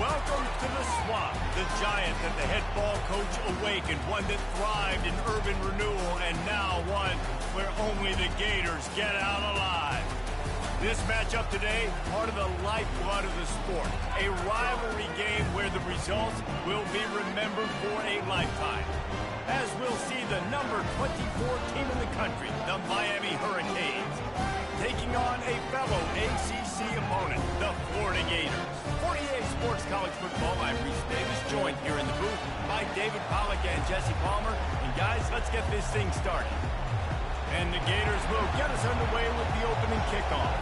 Welcome to the Swamp, the giant that the head ball coach awakened, one that thrived in urban renewal, and now one where only the Gators get out alive. This matchup today, part of the lifeblood of the sport, a rivalry game where the results will be remembered for a lifetime. As we'll see the number 24 team in the country, the Miami Hurricanes, taking on a fellow ACC opponent, the Florida Gators. 48 Sports College Football, I'm Reese Davis, joined here in the booth by David Pollack and Jesse Palmer. And guys, let's get this thing started. And the Gators will get us underway with the opening kickoff.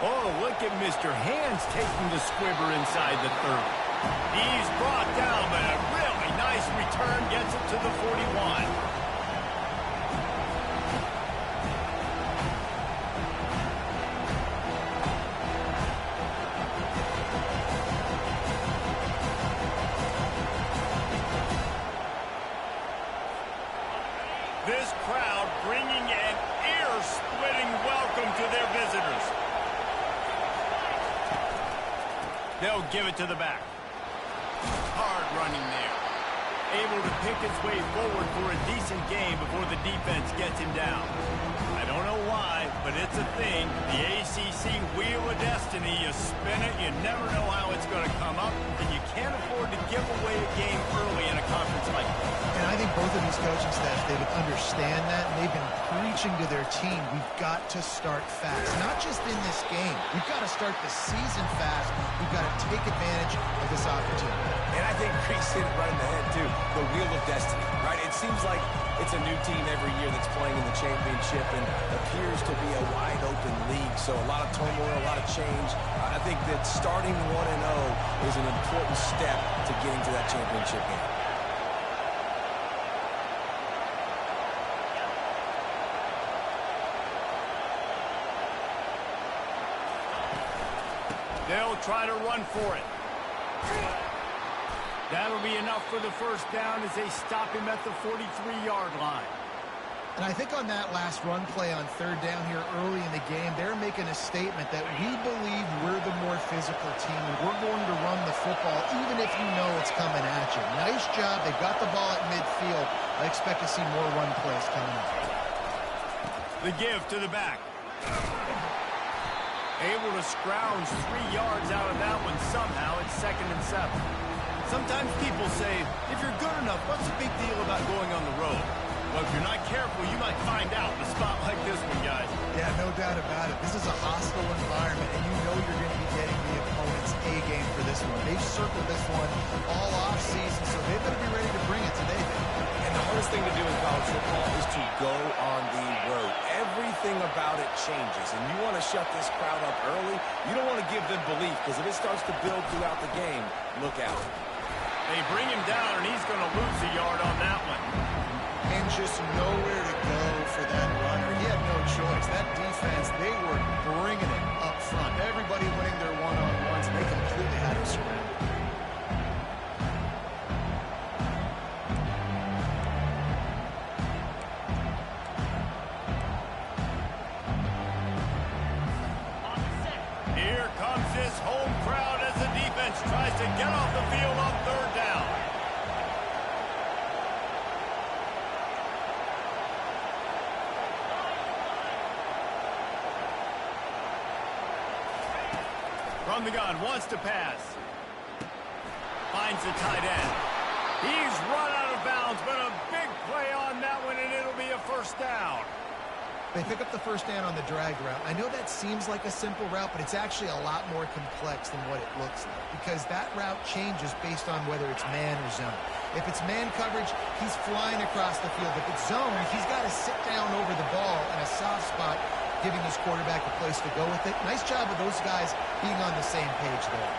Oh, look at Mr. Hands taking the squibber inside the 30. He's brought down, but a really nice return gets it to the 41. This crowd bringing an ear-splitting welcome to their visitors. They'll give it to the back. Hard running there. Able to pick his way forward for a decent gain before the defense gets him down. I don't know why, but it's a thing. The ACC Wheel of Destiny, you spin it, you never know how it's going to come up, and you can't afford to give away a game early in a conference like this. And I think both of these coaching staffs, they would understand that, and they've been preaching to their team, we've got to start fast. Not just in this game. We've got to start the season fast. We've got to take advantage of this opportunity. And I think Reese hit it right in the head, too. The Wheel of Destiny, right? It seems like it's a new team every year that's playing in the championship and appears to be a wide-open league. So a lot of turmoil, a lot of change. I think that starting 1-0 is an important step to getting to that championship game. They'll try to run for it. That'll be enough for the first down as they stop him at the 43-yard line. And I think on that last run play on third down here early in the game, they're making a statement that we believe we're the more physical team and we're going to run the football even if you know it's coming at you. Nice job. They got the ball at midfield. I expect to see more run plays coming up. The give to the back. Able to scrounge 3 yards out of that one somehow. It's 2nd and 7. Sometimes people say, if you're good enough, what's the big deal about going on the road? Well, if you're not careful, you might find out in a spot like this one, guys. Yeah, no doubt about it. This is a hostile environment, and you know you're going to be getting the opponent's A game for this one. They've circled this one all offseason, so they better be ready to bring it today. And the hardest thing to do in college football is to go on the road. Everything about it changes, and you want to shut this crowd up early. You don't want to give them belief, because if it starts to build throughout the game, look out. They bring him down, and he's going to lose a yard on that one. And just nowhere to go for that runner. He had no choice. That defense, they were bringing it up front. Everybody winning their one-on-ones, and they completely had him surrounded. Here comes this home crowd as the defense tries to get off the field on third down. From the gun, wants to pass. Finds the tight end. He's run out of bounds, but a big play on that one, and it'll be a first down. They pick up the first down on the drag route. I know that seems like a simple route, but it's actually a lot more complex than what it looks like because that route changes based on whether it's man or zone. If it's man coverage, he's flying across the field. If it's zone, he's got to sit down over the ball in a soft spot, giving his quarterback a place to go with it. Nice job of those guys being on the same page there.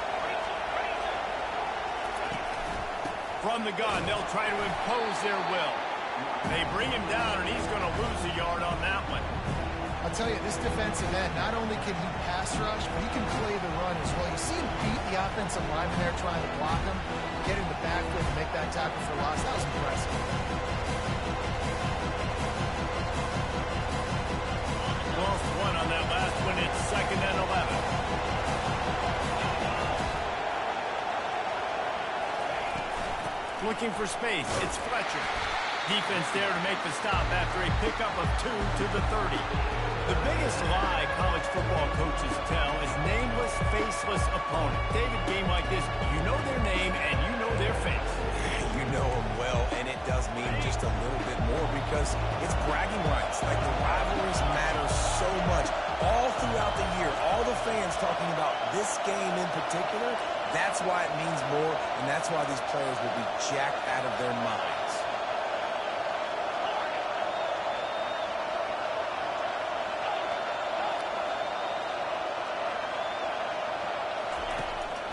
From the gun, they'll try to impose their will. They bring him down, and he's going to lose a yard on that one. I'll tell you, this defensive end, not only can he pass rush, but he can play the run as well. You see him beat the offensive lineman there trying to block him, get him to backfield and make that tackle for loss. That was impressive. Looking for space. It's Fletcher. Defense there to make the stop after a pickup of 2 to the 30. The biggest lie college football coaches tell is nameless, faceless opponent. David, game like this, you know their name and you know their face. You know them well, and it does mean just a little bit more because it's bragging rights. Like, the rivalries matter so much. All throughout the year, all the fans talking about this game in particular, that's why it means more, and that's why these players will be jacked out of their minds.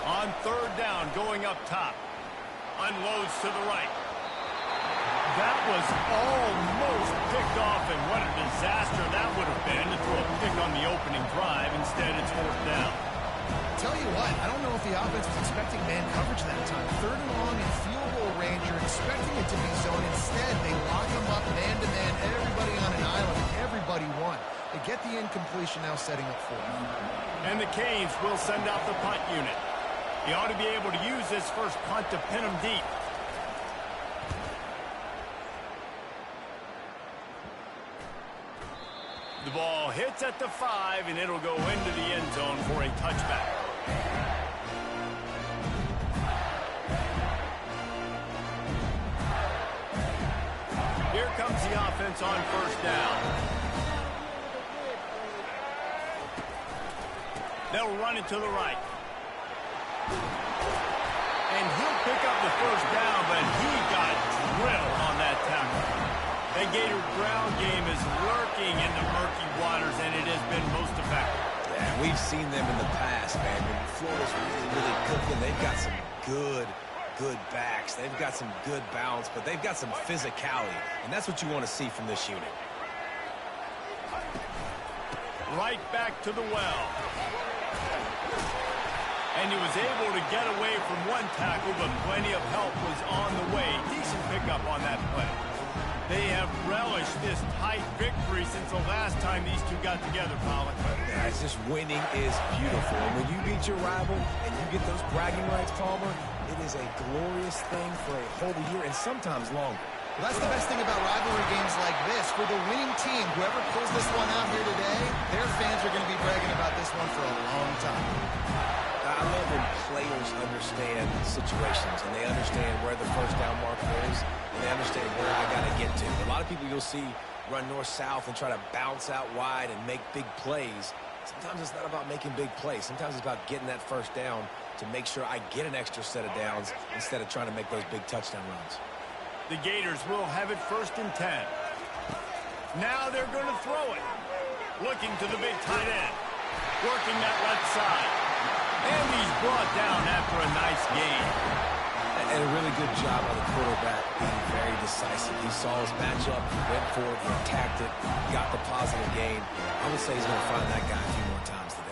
On third down, going up top. Unloads to the right. That was almost picked off, and what a disaster that would have been to throw a pick on the opening drive. Instead, it's fourth down. Tell you what, I don't know if the offense was expecting man coverage that time. Third and long in field goal range, you're expecting it to be zone. Instead, they lock them up man-to-man, everybody on an island, and everybody won. They get the incompletion, now setting up fourth. And the Canes will send out the punt unit. He ought to be able to use this first punt to pin him deep. The ball hits at the 5, and it'll go into the end zone for a touchback. Here comes the offense on first down. They'll run it to the right. And he'll pick up the first down, but he got drilled on that tackle. The Gator ground game is lurking in the murky waters, and it has been most effective. Yeah, we've seen them in the past, man. When Florida's really cooking, they've got some good backs. They've got some good balance, but they've got some physicality, and that's what you want to see from this unit. Right back to the well. And he was able to get away from one tackle, but plenty of help was on the way. Decent pickup on that play. They have relished this tight victory since the last time these two got together, Colin. Yeah, it's just winning is beautiful. And when you beat your rival and you get those bragging rights, Palmer, it is a glorious thing for a whole year and sometimes longer. Well, that's the best thing about rivalry games like this. For the winning team, whoever pulls this one out here today, their fans are going to be bragging about this one for a long time. I love when players understand situations and they understand where the first down marker is and they understand where I got to get to. A lot of people you'll see run north-south and try to bounce out wide and make big plays. Sometimes it's not about making big plays. Sometimes it's about getting that first down to make sure I get an extra set of downs instead of trying to make those big touchdown runs. The Gators will have it first and 10. Now they're going to throw it. Looking to the big tight end. Working that left side. And he's brought down after a nice gain. And a really good job by the quarterback being very decisive. He saw his matchup, he went for it, he attacked it, got the positive gain. I would say he's going to find that guy a few more times today.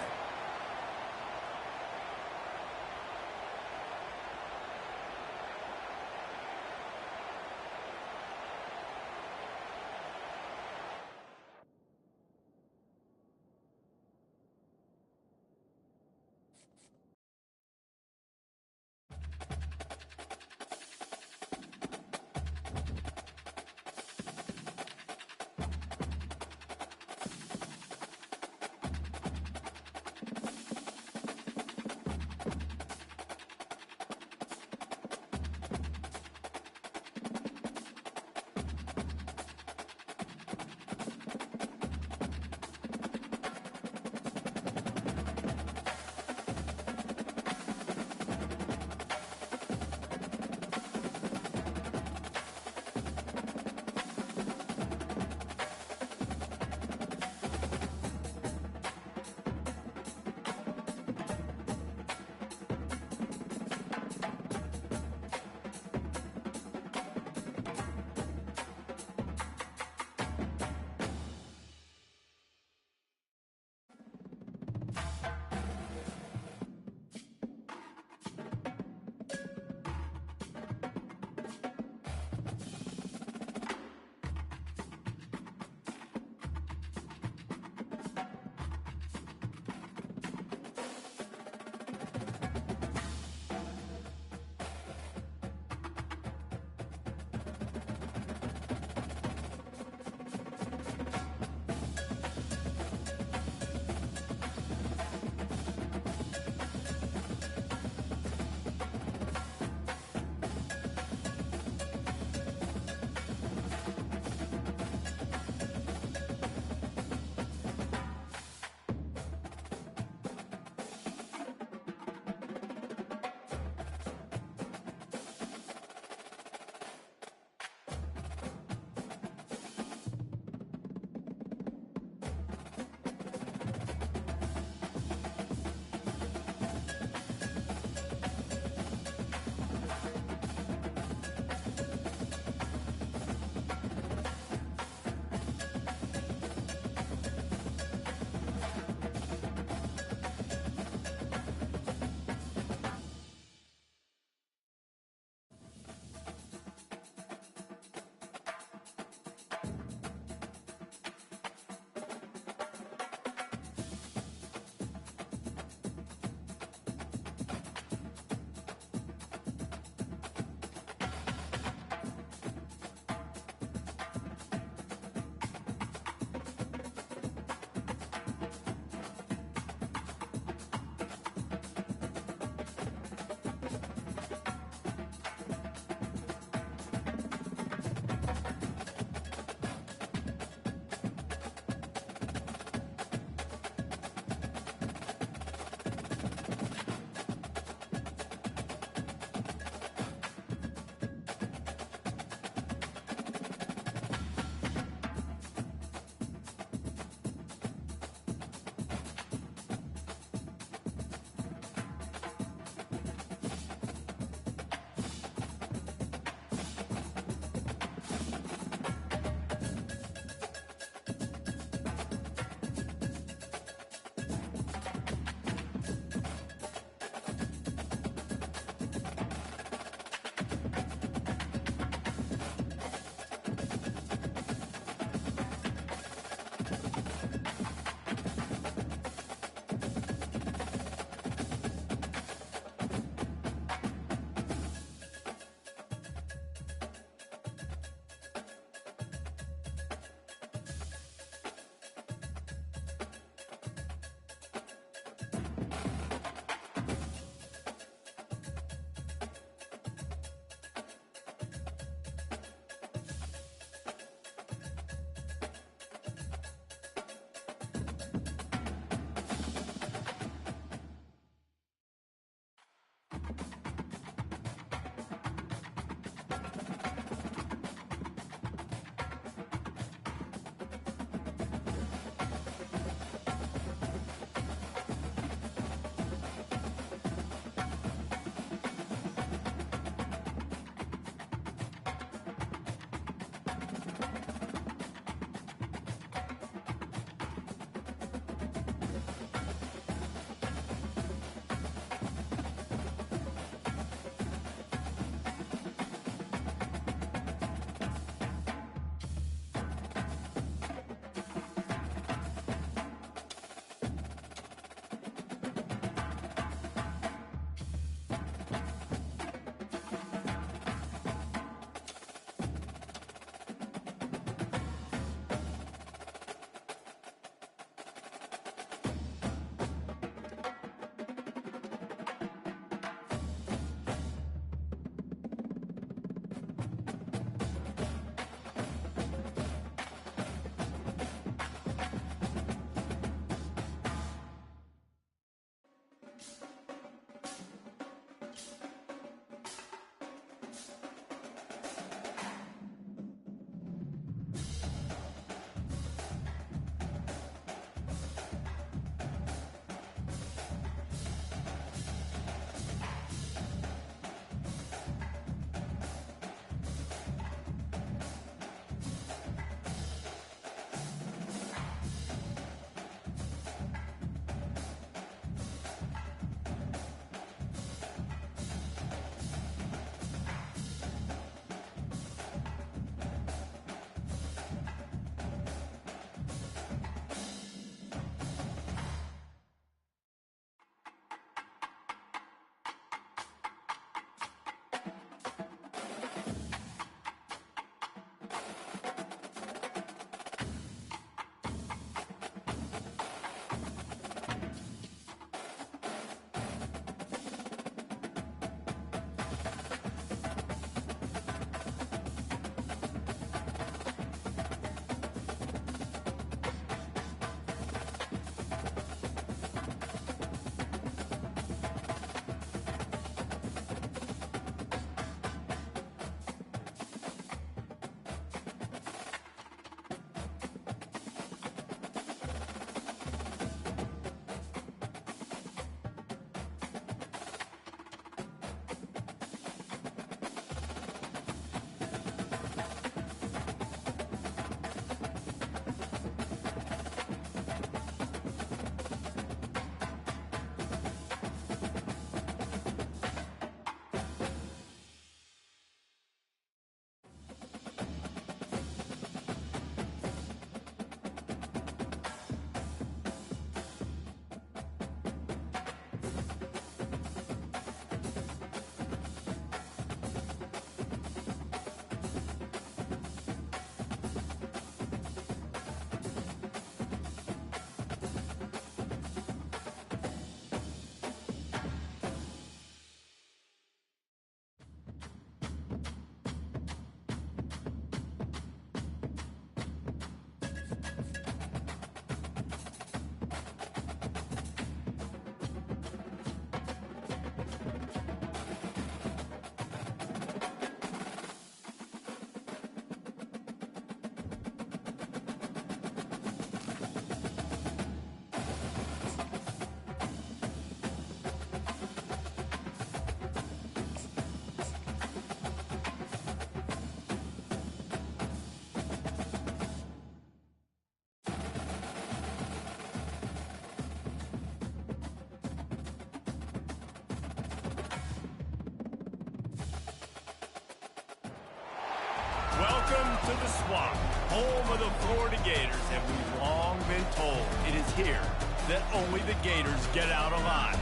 to the Swamp, home of the Florida Gators, and we've long been told it is here that only the Gators get out alive.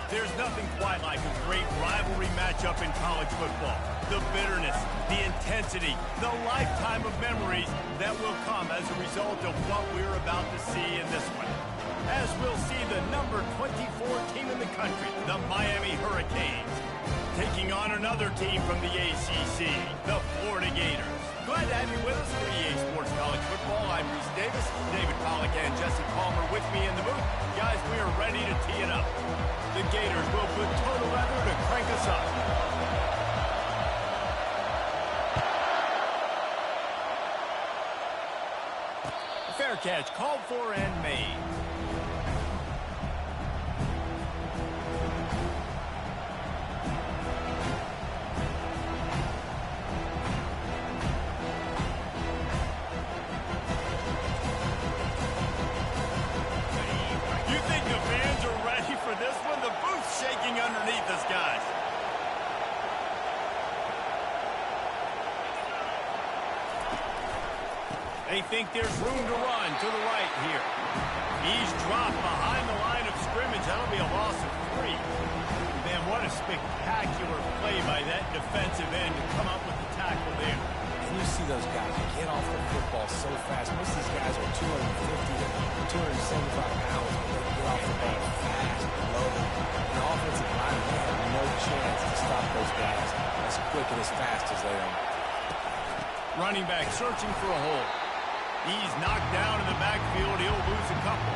There's nothing quite like a great rivalry matchup in college football. The bitterness, the intensity, the lifetime of memories that will come as a result of what we're about to see in this one. As we'll see the number 24 team in the country, the Miami Hurricanes, taking on another team from the ACC, the Florida Gators. Glad to have you with us for EA Sports College Football. I'm Reese Davis, David Pollack, and Jesse Palmer with me in the booth. Guys, we are ready to tee it up. The Gators will put total leather to crank us up. Fair catch called for and made. You think the fans are ready for this one? The booth's shaking underneath us, guys. They think there's room to run to the right here. He's dropped behind the line of scrimmage. That'll be a loss of 3. Man, what a spectacular play by that defensive end to come up with the tackle there. And you see those guys get off the football so fast. Most of these guys are 250 to 275 pounds. But they get off the ball fast, low. And the offensive line, they have no chance to stop those guys as quick and as fast as they are. Running back searching for a hole. He's knocked down in the backfield. He'll lose a couple.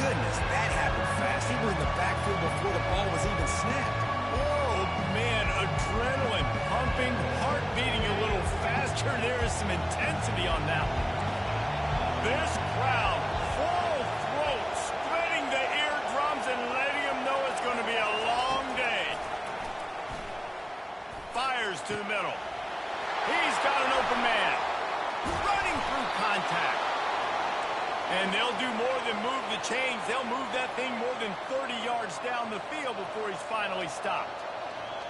Goodness, that happened fast. He was in the backfield before the ball was even snapped. Oh, man, adrenaline pumping, heart beating a little faster. There is some intensity on that one. This crowd, full throat, spreading the eardrums and letting them know it's going to be a long day. Fires to the middle. He's got an open man. Running through contact. And they'll do more than move the chains. They'll move that thing more than 30 yards down the field before he's finally stopped.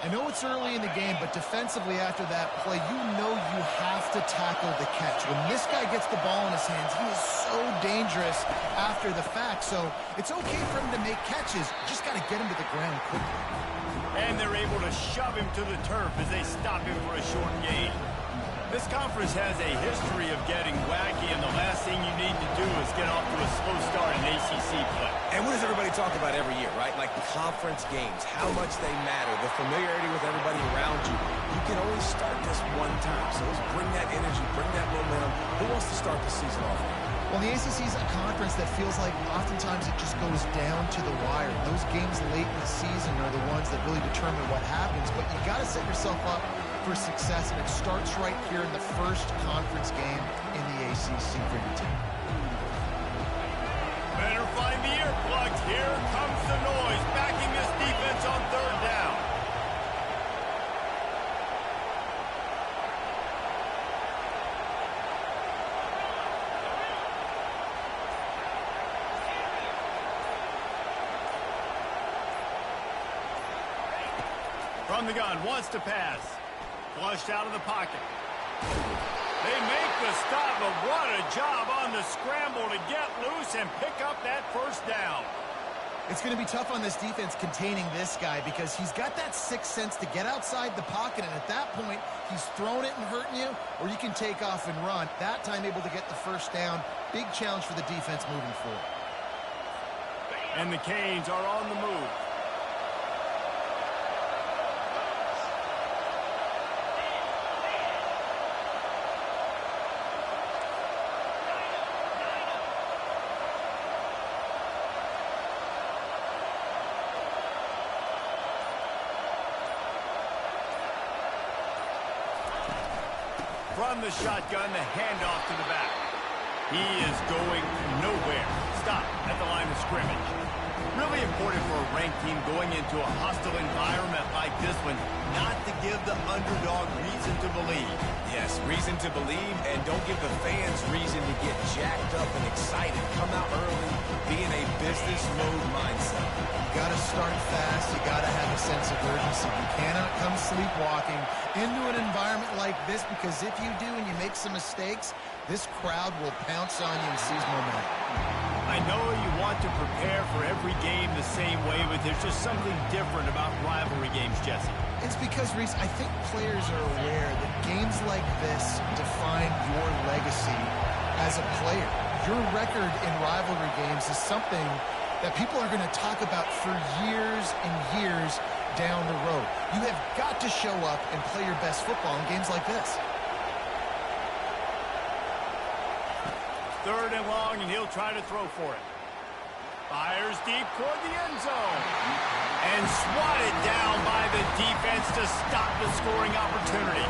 I know it's early in the game, but defensively after that play, you know you have to tackle the catch. When this guy gets the ball in his hands, he is so dangerous after the fact. So it's okay for him to make catches. You just got to get him to the ground quickly. And they're able to shove him to the turf as they stop him for a short gain. This conference has a history of getting wacky, and the last thing you need to do is get off to a slow start in ACC play. And what does everybody talk about every year, right? Like conference games, how much they matter, the familiarity with everybody around you. You can only start this one time, so let's bring that energy, bring that momentum. Who wants to start the season off? Well, the ACC is a conference that feels like oftentimes it just goes down to the wire. Those games late in the season are the ones that really determine what happens, but you got to set yourself up for success, and it starts right here in the first conference game in the ACC for your team. Better find the earplugs. Here comes the noise, backing this defense on third down. From the gun, wants to pass. Flushed out of the pocket. They make the stop, but what a job on the scramble to get loose and pick up that first down. It's going to be tough on this defense containing this guy because he's got that sixth sense to get outside the pocket, and at that point, he's throwing it and hurting you, or you can take off and run. That time able to get the first down. Big challenge for the defense moving forward. And the Canes are on the move. From the shotgun, the handoff to the back. He is going nowhere. Stop at the line of scrimmage. Really important for a ranked team going into a hostile environment like this one, not to give the underdog reason to believe. Yes, reason to believe, and don't give the fans reason to get jacked up and excited. Come out early, be in a business mode mindset. got to start fast. You got to have a sense of urgency. You cannot come sleepwalking into an environment like this, because if you do and you make some mistakes, this crowd will pounce on you and seize momentum. I know you want to prepare for every game the same way, but there's just something different about rivalry games, Jesse. It's because, Reese, I think players are aware that games like this define your legacy as a player. Your record in rivalry games is something that people are going to talk about for years and years down the road. You have got to show up and play your best football in games like this. 3rd and long, and he'll try to throw for it. Fires deep toward the end zone. And swatted down by the defense to stop the scoring opportunity.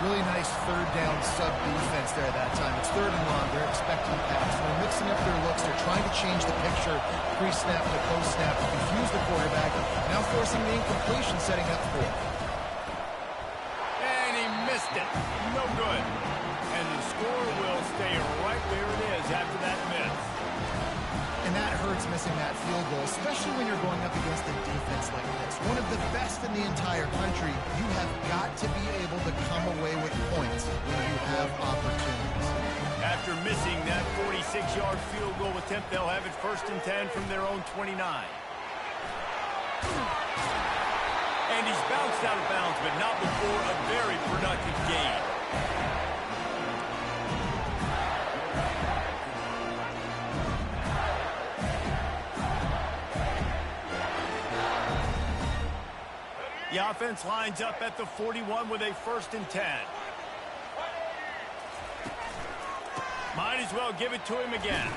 Really nice 3rd down sub-defense there that time. It's 3rd and long. They're expecting pass. They're mixing up their looks. They're trying to change the picture pre-snap to post-snap to confuse the quarterback. Now forcing the incompletion, setting up 4th. And he missed it. No good. And the score will stay right where it is after that miss. And that hurts, missing that field goal, especially when you're going up against a defense like this. One of the best in the entire country. You have got to be able to come away with points when you have opportunities. After missing that 46-yard field goal attempt, they'll have it 1st and 10 from their own 29. And he's bounced out of bounds, but not before a very productive gain. The offense lines up at the 41 with a 1st and 10. Might as well give it to him again.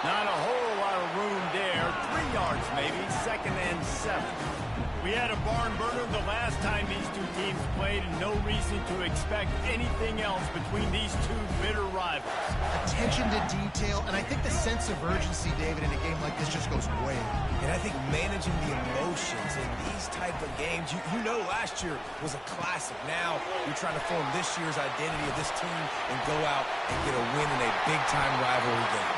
Not a whole lot of room there. 3 yards maybe. 2nd and 7. We had a barn burner the last time these two teams played, and no reason to expect anything else between these two bitter rivals. Attention to detail, and I think the sense of urgency, David, in a game like this just goes way up. And I think managing the emotions in these type of games, you know last year was a classic. Now you're trying to form this year's identity of this team and go out and get a win in a big-time rivalry game.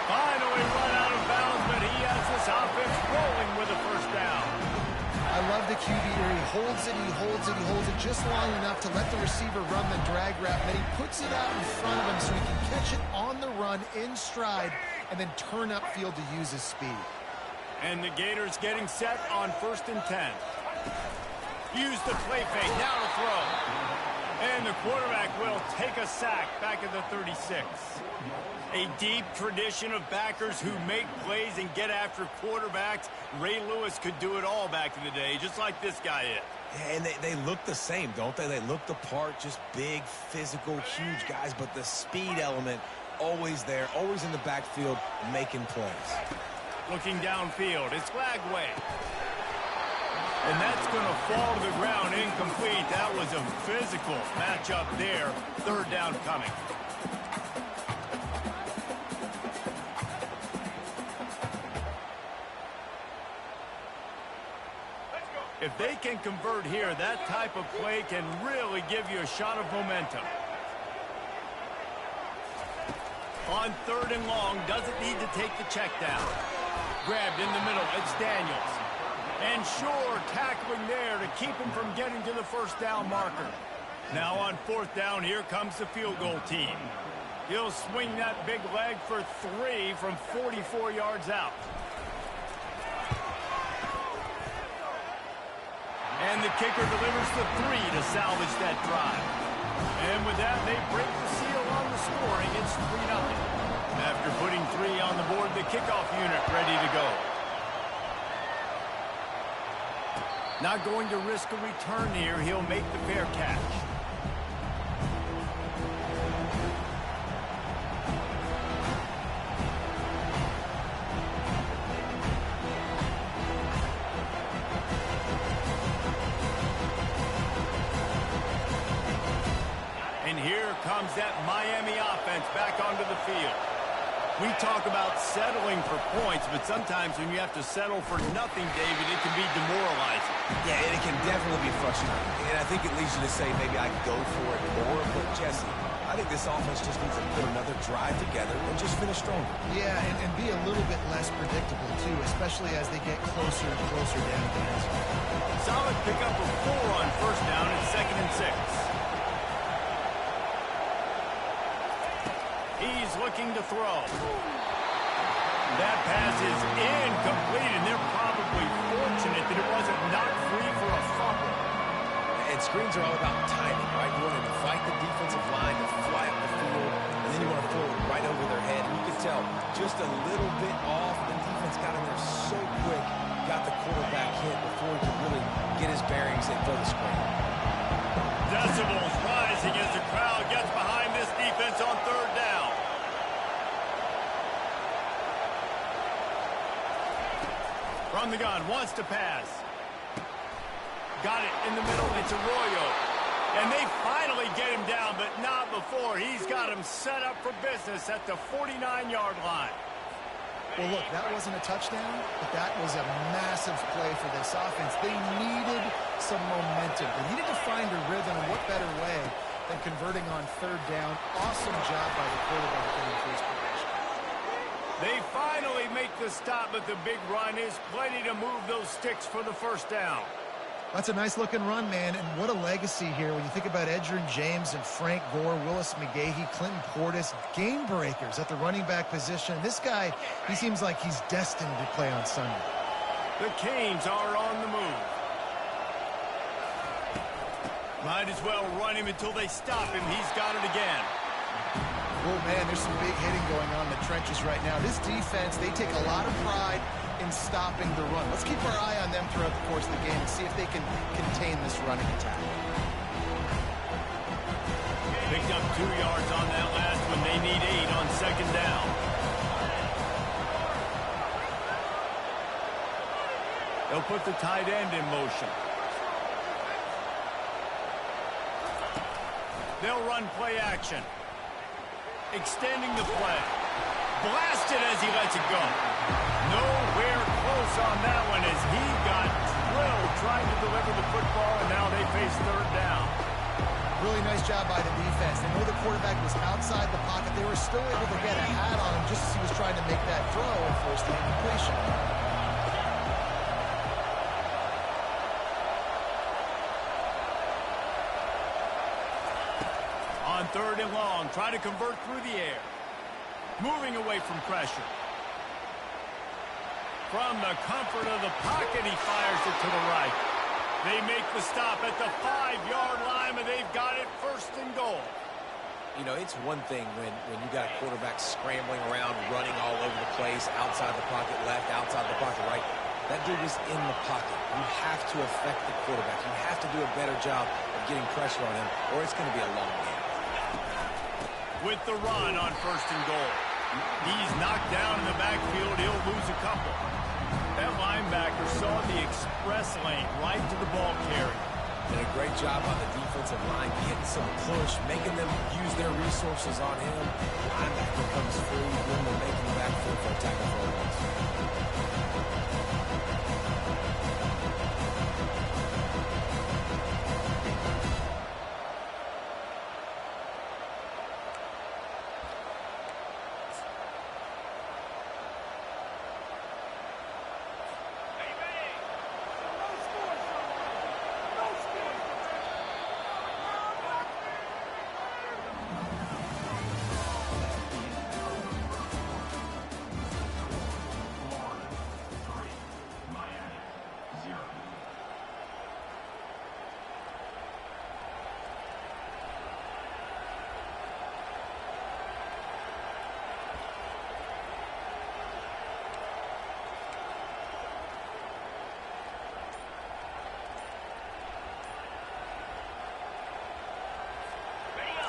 Finally run out of bounds, but he has this offense rolling with a 1st down. I love the QB here. He holds it, he holds it, he holds it just long enough to let the receiver run the drag route. Then he puts it out in front of him so he can catch it on the run in stride and then turn upfield to use his speed. And the Gators getting set on 1st and 10. Use the play fake, now to throw. And the quarterback will take a sack back at the 36. A deep tradition of backers who make plays and get after quarterbacks. Ray Lewis could do it all back in the day, just like this guy is. Yeah, and they look the same, don't they? They look the part, just big, physical, huge guys, but the speed element always there, always in the backfield, making plays. Looking downfield, it's Lagway. And that's going to fall to the ground incomplete. That was a physical matchup there. 3rd down coming. If they can convert here, that type of play can really give you a shot of momentum. On 3rd and long, doesn't need to take the check down. Grabbed in the middle, it's Daniels. And Shore tackling there to keep him from getting to the 1st down marker. Now on 4th down, here comes the field goal team. He'll swing that big leg for 3 from 44 yards out. And the kicker delivers the 3 to salvage that drive. And with that, they break the seal on the scoring. It's 3-0. After putting 3 on the board, the kickoff unit ready to go. Not going to risk a return here. He'll make the fair catch. And here comes that Miami offense back onto the field. We talk about settling for points, but sometimes when you have to settle for nothing, David, it can be demoralizing. Yeah, and it can definitely be frustrating. And I think it leads you to say maybe I can go for it more. But, Jesse, I think this offense just needs to put another drive together and just finish stronger. Yeah, and be a little bit less predictable, too, especially as they get closer and closer down to the end zone. Solid pickup of 4 on first down and 2nd and 6. He's looking to throw. That pass is incomplete, and they're probably fortunate that it wasn't knocked free for a fumble. And screens are all about timing, right? You want to invite the defensive line to fly up the field, and then you want to throw it right over their head. And you can tell just a little bit off. The defense got in there so quick, got the quarterback hit before he could really get his bearings and throw the screen. Decibels rising as the crowd gets behind this defense on 3rd down. From the gun, wants to pass. Got it in the middle. It's Arroyo. And they finally get him down, but not before. He's got him set up for business at the 49-yard line. Well, look, that wasn't a touchdown, but that was a massive play for this offense. They needed some momentum. They needed to find a rhythm, and what better way than converting on 3rd down. Awesome job by the quarterback in increased progression. They finally make the stop, but the big run is plenty to move those sticks for the 1st down. That's a nice-looking run, man, and what a legacy here when you think about Edgerrin James and Frank Gore, Willis McGahee, Clinton Portis, game breakers at the running back position. This guy, he seems like he's destined to play on Sunday. The Canes are on the move. Might as well run him until they stop him. He's got it again. Oh, man, there's some big hitting going on in the trenches right now. This defense, they take a lot of pride in stopping the run. Let's keep our eye on them throughout the course of the game and see if they can contain this running attack. Picked up 2 yards on that last one. They need 8 on 2nd down. They'll put the tight end in motion. They'll run play action. Extending the play. Blasted as he lets it go. Nowhere close on that one as he got drilled trying to deliver the football, and now they face 3rd down. Really nice job by the defense. They know the quarterback was outside the pocket. They were still able to get a hat on him just as he was trying to make that throw and force the incompletion. On 3rd and long, try to convert through the air. Moving away from pressure. From the comfort of the pocket, he fires it to the right. They make the stop at the 5-yard line, but they've got it 1st and goal. You know, it's one thing when you got a quarterback scrambling around, running all over the place, outside the pocket left, outside the pocket right. That dude is in the pocket. You have to affect the quarterback. You have to do a better job of getting pressure on him, or it's going to be a long game. With the run on 1st and goal. He's knocked down in the backfield. He'll lose a couple. That linebacker saw the express lane right to the ball carrier. And a great job on the defensive line, getting some push, making them use their resources on him. Linebacker comes free, then they're making the backfield for a tackle for a loss.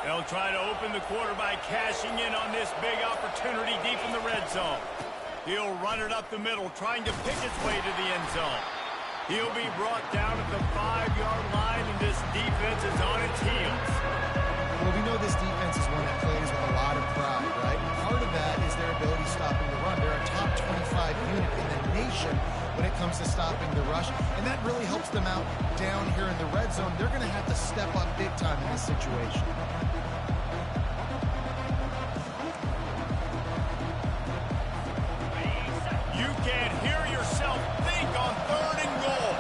They'll try to open the quarter by cashing in on this big opportunity deep in the red zone. He'll run it up the middle, trying to pick his way to the end zone. He'll be brought down at the 5-yard line, and this defense is on its heels. Well, we know this defense is one that plays with a lot of pride, right? Part of that is their ability stopping the run. They're a top 25 unit in the nation when it comes to stopping the rush, and that really helps them out down here in the red zone. They're going to have to step up big time in this situation. You can't hear yourself think on 3rd and goal.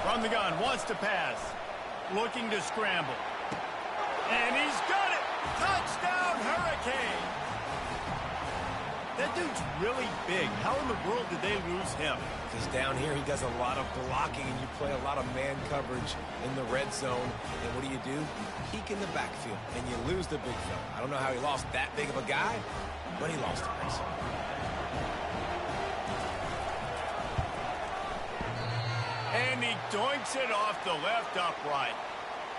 From the gun, wants to pass. Looking to scramble. And he's got it! Touchdown, Hurricane! That dude's really big. How in the world did they lose him? Because down here he does a lot of blocking, and you play a lot of man coverage in the red zone. And what do? Peek in the backfield, and you lose the big fella. I don't know how he lost that big of a guy, but he lost it. And he doinks it off the left upright.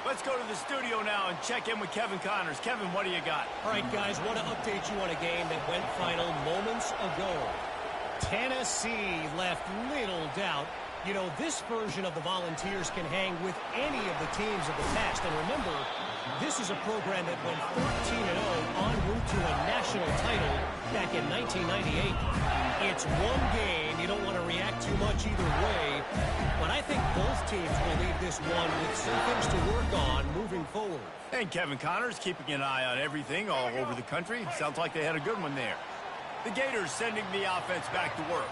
Let's go to the studio now and check in with Kevin Connors. Kevin, what do you got? All right, guys, want to update you on a game that went final moments ago. Tennessee left little doubt. You know, this version of the Volunteers can hang with any of the teams of the past. And remember, this is a program that went 14-0 en route to a national title back in 1998. It's one game. You don't want to react too much either way. But I think both teams will leave this one with some things to work on moving forward. And Kevin Connors keeping an eye on everything all over the country. Sounds like they had a good one there. The Gators sending the offense back to work.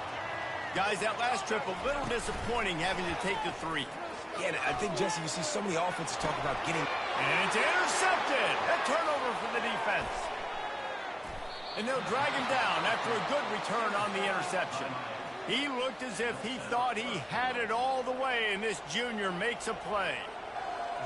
Guys, that last trip, a little disappointing having to take the 3. Yeah, I think, Jesse, you see so many offenses talk about getting... And it's intercepted! A turnover for the defense. And they'll drag him down after a good return on the interception. He looked as if he thought he had it all the way, and this junior makes a play.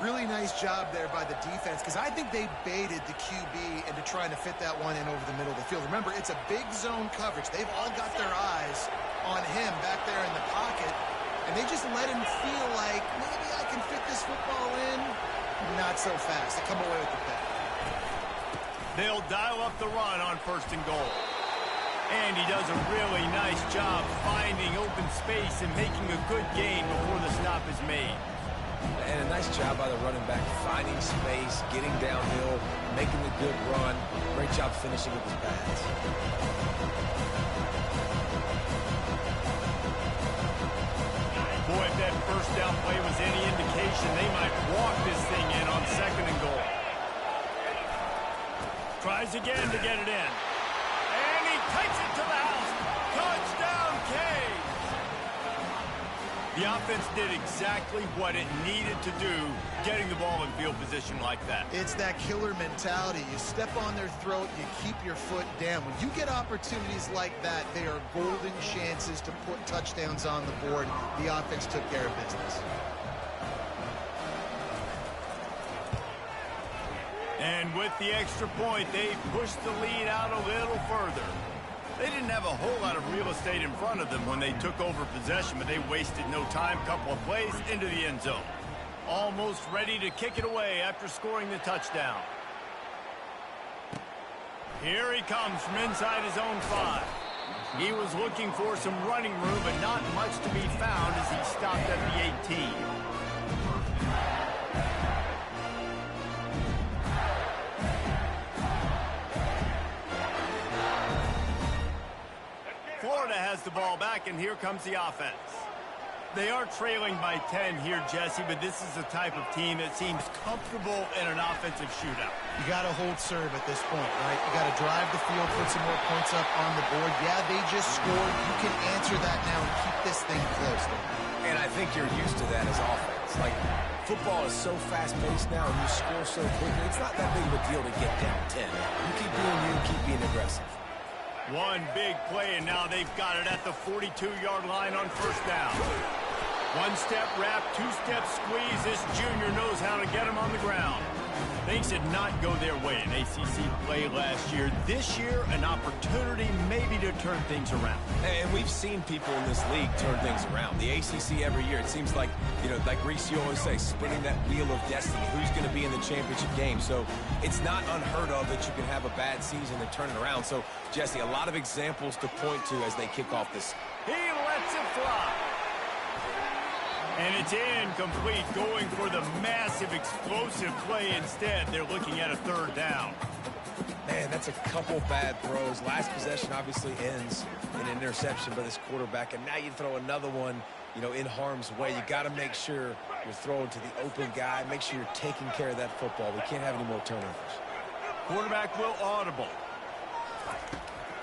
Really nice job there by the defense, because I think they baited the QB into trying to fit that one in over the middle of the field. Remember, it's a big zone coverage. They've all got their eyes on him back there in the pocket, and they just let him feel like, maybe I can fit this football in. Not so fast. They come away with the pick. They'll dial up the run on 1st and goal. And he does a really nice job finding open space and making a good gain before the stop is made. And a nice job by the running back, finding space, getting downhill, making a good run. Great job finishing with his pads. Boy, if that first down play was any indication, they might walk this thing in on 2nd and goal. Tries again to get it in. And he takes it to the house. Touchdown, Canes! The offense did exactly what it needed to do, getting the ball in field position like that. It's that killer mentality. You step on their throat, you keep your foot down. When you get opportunities like that, they are golden chances to put touchdowns on the board. The offense took care of business. And with the extra point, they pushed the lead out a little further. They didn't have a whole lot of real estate in front of them when they took over possession, but they wasted no time. Couple of plays into the end zone. Almost ready to kick it away after scoring the touchdown. Here he comes from inside his own 5. He was looking for some running room, but not much to be found as he stopped at the 18. Florida has the ball back, and here comes the offense. They are trailing by 10 here, Jesse, but this is the type of team that seems comfortable in an offensive shootout. You got to hold serve at this point, right? You got to drive the field, put some more points up on the board. Yeah, they just scored. You can answer that now and keep this thing close. And I think you're used to that as offense. Like, football is so fast-paced now, and you score so quickly. It's not that big of a deal to get down 10. You keep doing you, keep being aggressive. One big play, and now they've got it at the 42-yard line on 1st down. One-step wrap, two-step squeeze. This junior knows how to get him on the ground. Things did not go their way in ACC play last year. This year, an opportunity maybe to turn things around. And we've seen people in this league turn things around. The ACC every year, it seems like, you know, like Reese, you always say, spinning that wheel of destiny. Who's going to be in the championship game? So it's not unheard of that you can have a bad season and turn it around. So, Jesse, a lot of examples to point to as they kick off this. He lets it fly. And it's incomplete, going for the massive explosive play instead. They're looking at a 3rd down. Man, that's a couple bad throws. Last possession obviously ends in an interception by this quarterback, and now you throw another one, you know, in harm's way. You got to make sure you're throwing to the open guy. Make sure you're taking care of that football. We can't have any more turnovers. Quarterback will audible.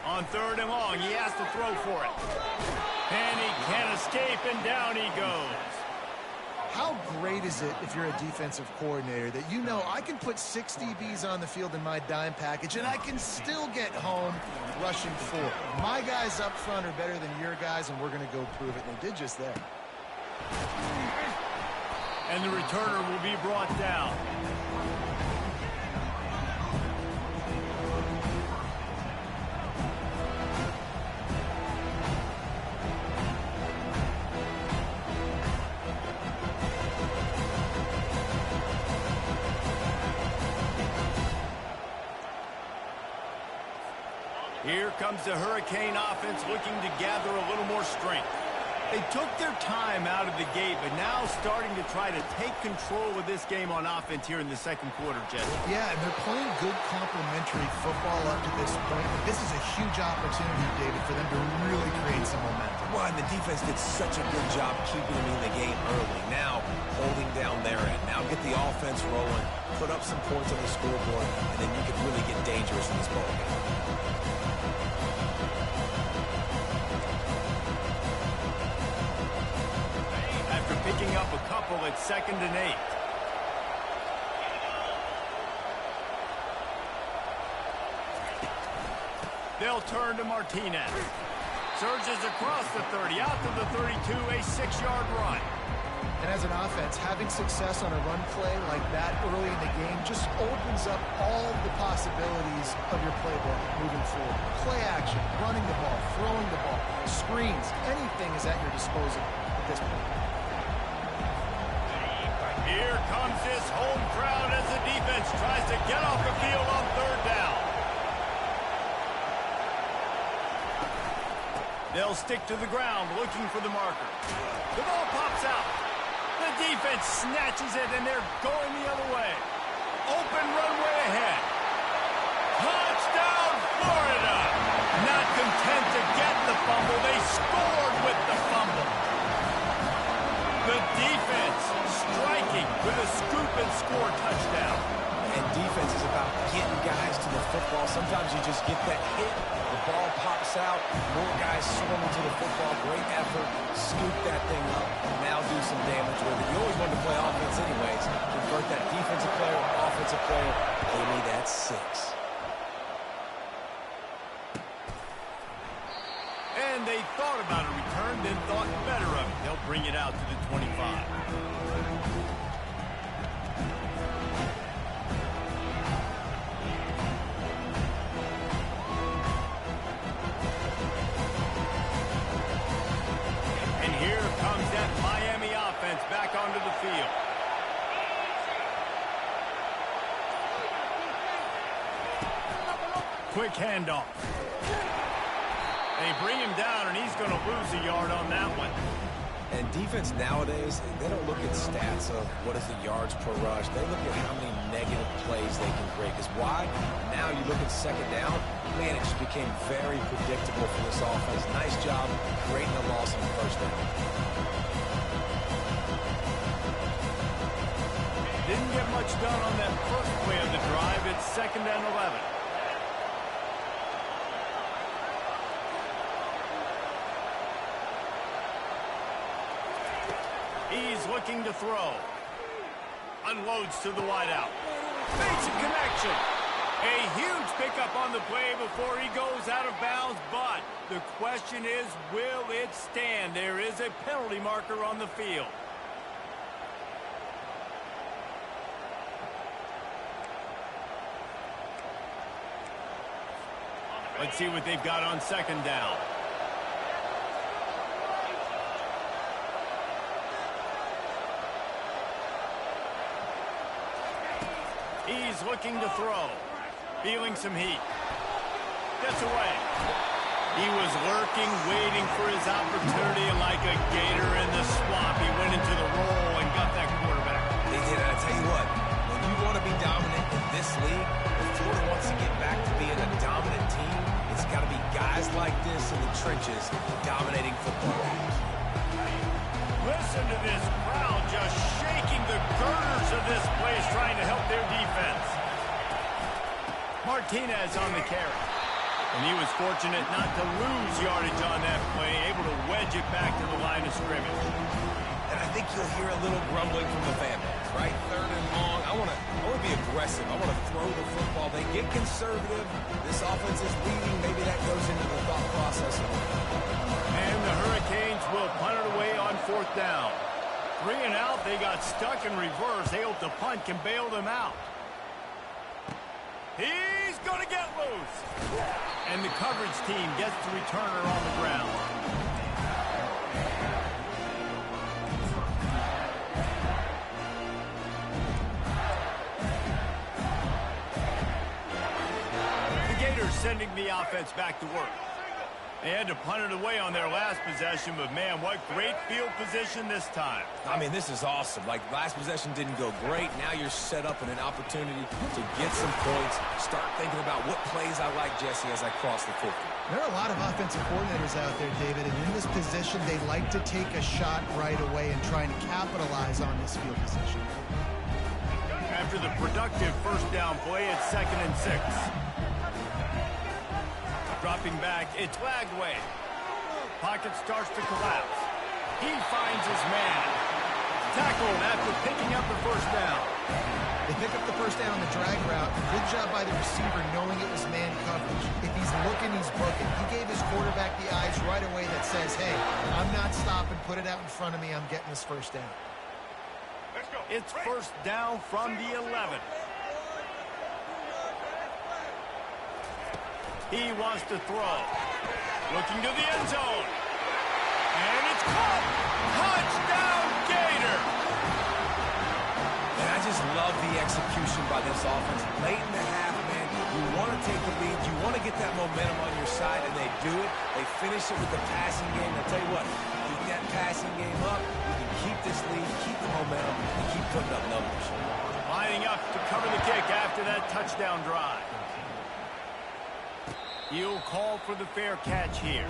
On 3rd and long, he has to throw for it. And he can't escape, and down he goes. How great is it if you're a defensive coordinator that you know I can put 6 DBs on the field in my dime package and I can still get home rushing 4. My guys up front are better than your guys, and we're going to go prove it. And they did just that. And the returner will be brought down. Here comes the Hurricane offense looking to gather a little more strength. They took their time out of the gate, but now starting to try to take control of this game on offense here in the second quarter, Jesse. Yeah, and they're playing good complementary football up to this point. But this is a huge opportunity, David, for them to really create some momentum. Well, and the defense did such a good job keeping them in the game early. Now, holding down their end. Now get the offense rolling, put up some points on the scoreboard, and then you can really get dangerous in this ball game. Picking up a couple at 2nd and 8. They'll turn to Martinez. Surges across the 30, out to the 32, a 6-yard run. And as an offense, having success on a run play like that early in the game just opens up all the possibilities of your playbook moving forward. Play action, running the ball, throwing the ball, screens, anything is at your disposal at this point. Here comes this home crowd as the defense tries to get off the field on 3rd down. They'll stick to the ground looking for the marker. The ball pops out. The defense snatches it, and they're going the other way. Open runway ahead. Touchdown, Florida! Not content to get the fumble, they scored with the fumble. The defense striking with a scoop and score touchdown. And defense is about getting guys to the football. Sometimes you just get that hit, the ball pops out, more guys swarming to the football. Great effort, scoop that thing up, now do some damage with it. You always want to play offense anyways. Convert that defensive player, offensive player. Give me that 6. And they thought about a return, then thought better of it. They'll bring it out to the 25. And here comes that Miami offense back onto the field. Quick handoff. They bring him down, and he's going to lose a yard on that one. And defense nowadays, they don't look at stats of what is the yards per rush. They look at how many negative plays they can create. Because why? Now you look at 2nd down, man, it just became very predictable for this offense. Nice job creating a loss on the 1st down. Didn't get much done on that first play of the drive. It's 2nd and 11. He's looking to throw. Unloads to the wideout. Makes a connection. A huge pickup on the play before he goes out of bounds, but the question is, will it stand? There is a penalty marker on the field. Let's see what they've got on 2nd down. He's looking to throw. Feeling some heat. Gets away. He was lurking, waiting for his opportunity, and like a gator in the swamp, he went into the roll and got that quarterback. They did, and I tell you what, when you want to be dominant in this league, if Florida wants to get back to being a dominant team, it's got to be guys like this in the trenches dominating football games. Listen to this crowd just shaking the girders of this place, trying to help their defense. Martinez on the carry. And he was fortunate not to lose yardage on that play, able to wedge it back to the line of scrimmage. And I think you'll hear a little grumbling from the fan base, right? Third and long. I want to be aggressive. I want to throw the football. They get conservative. This offense is leading. Maybe that goes into the thought process. And the Hurricanes will punt it away on 4th down. 3 and out. They got stuck in reverse. They hope the punt can bail them out. He's going to get loose. And the coverage team gets the returner on the ground. Sending the offense back to work. They had to punt it away on their last possession, but man, what great field position this time. I mean, this is awesome. Like, last possession didn't go great. Now you're set up in an opportunity to get some points. Start thinking about what plays I like, Jesse, as I cross the 50. There are a lot of offensive coordinators out there, David, and in this position, they like to take a shot right away and trying to capitalize on this field position. After the productive first down play, it's 2nd and 6. Dropping back, it's flagged away. Pocket starts to collapse. He finds his man. Tackled after picking up the first down. They pick up the first down on the drag route. Good job by the receiver knowing it was man coverage. If he's looking, he's booking. He gave his quarterback the eyes right away that says, hey, I'm not stopping. Put it out in front of me. I'm getting this first down. Let's go. It's first down from the 11. He wants to throw. Looking to the end zone. And it's caught. Touchdown, Gator. And I just love the execution by this offense. Late in the half, man, you want to take the lead. You want to get that momentum on your side, and they do it. They finish it with the passing game. I'll tell you what, keep that passing game up. You can keep this lead, keep the momentum, and keep putting up numbers. Lining up to cover the kick after that touchdown drive. He'll call for the fair catch here.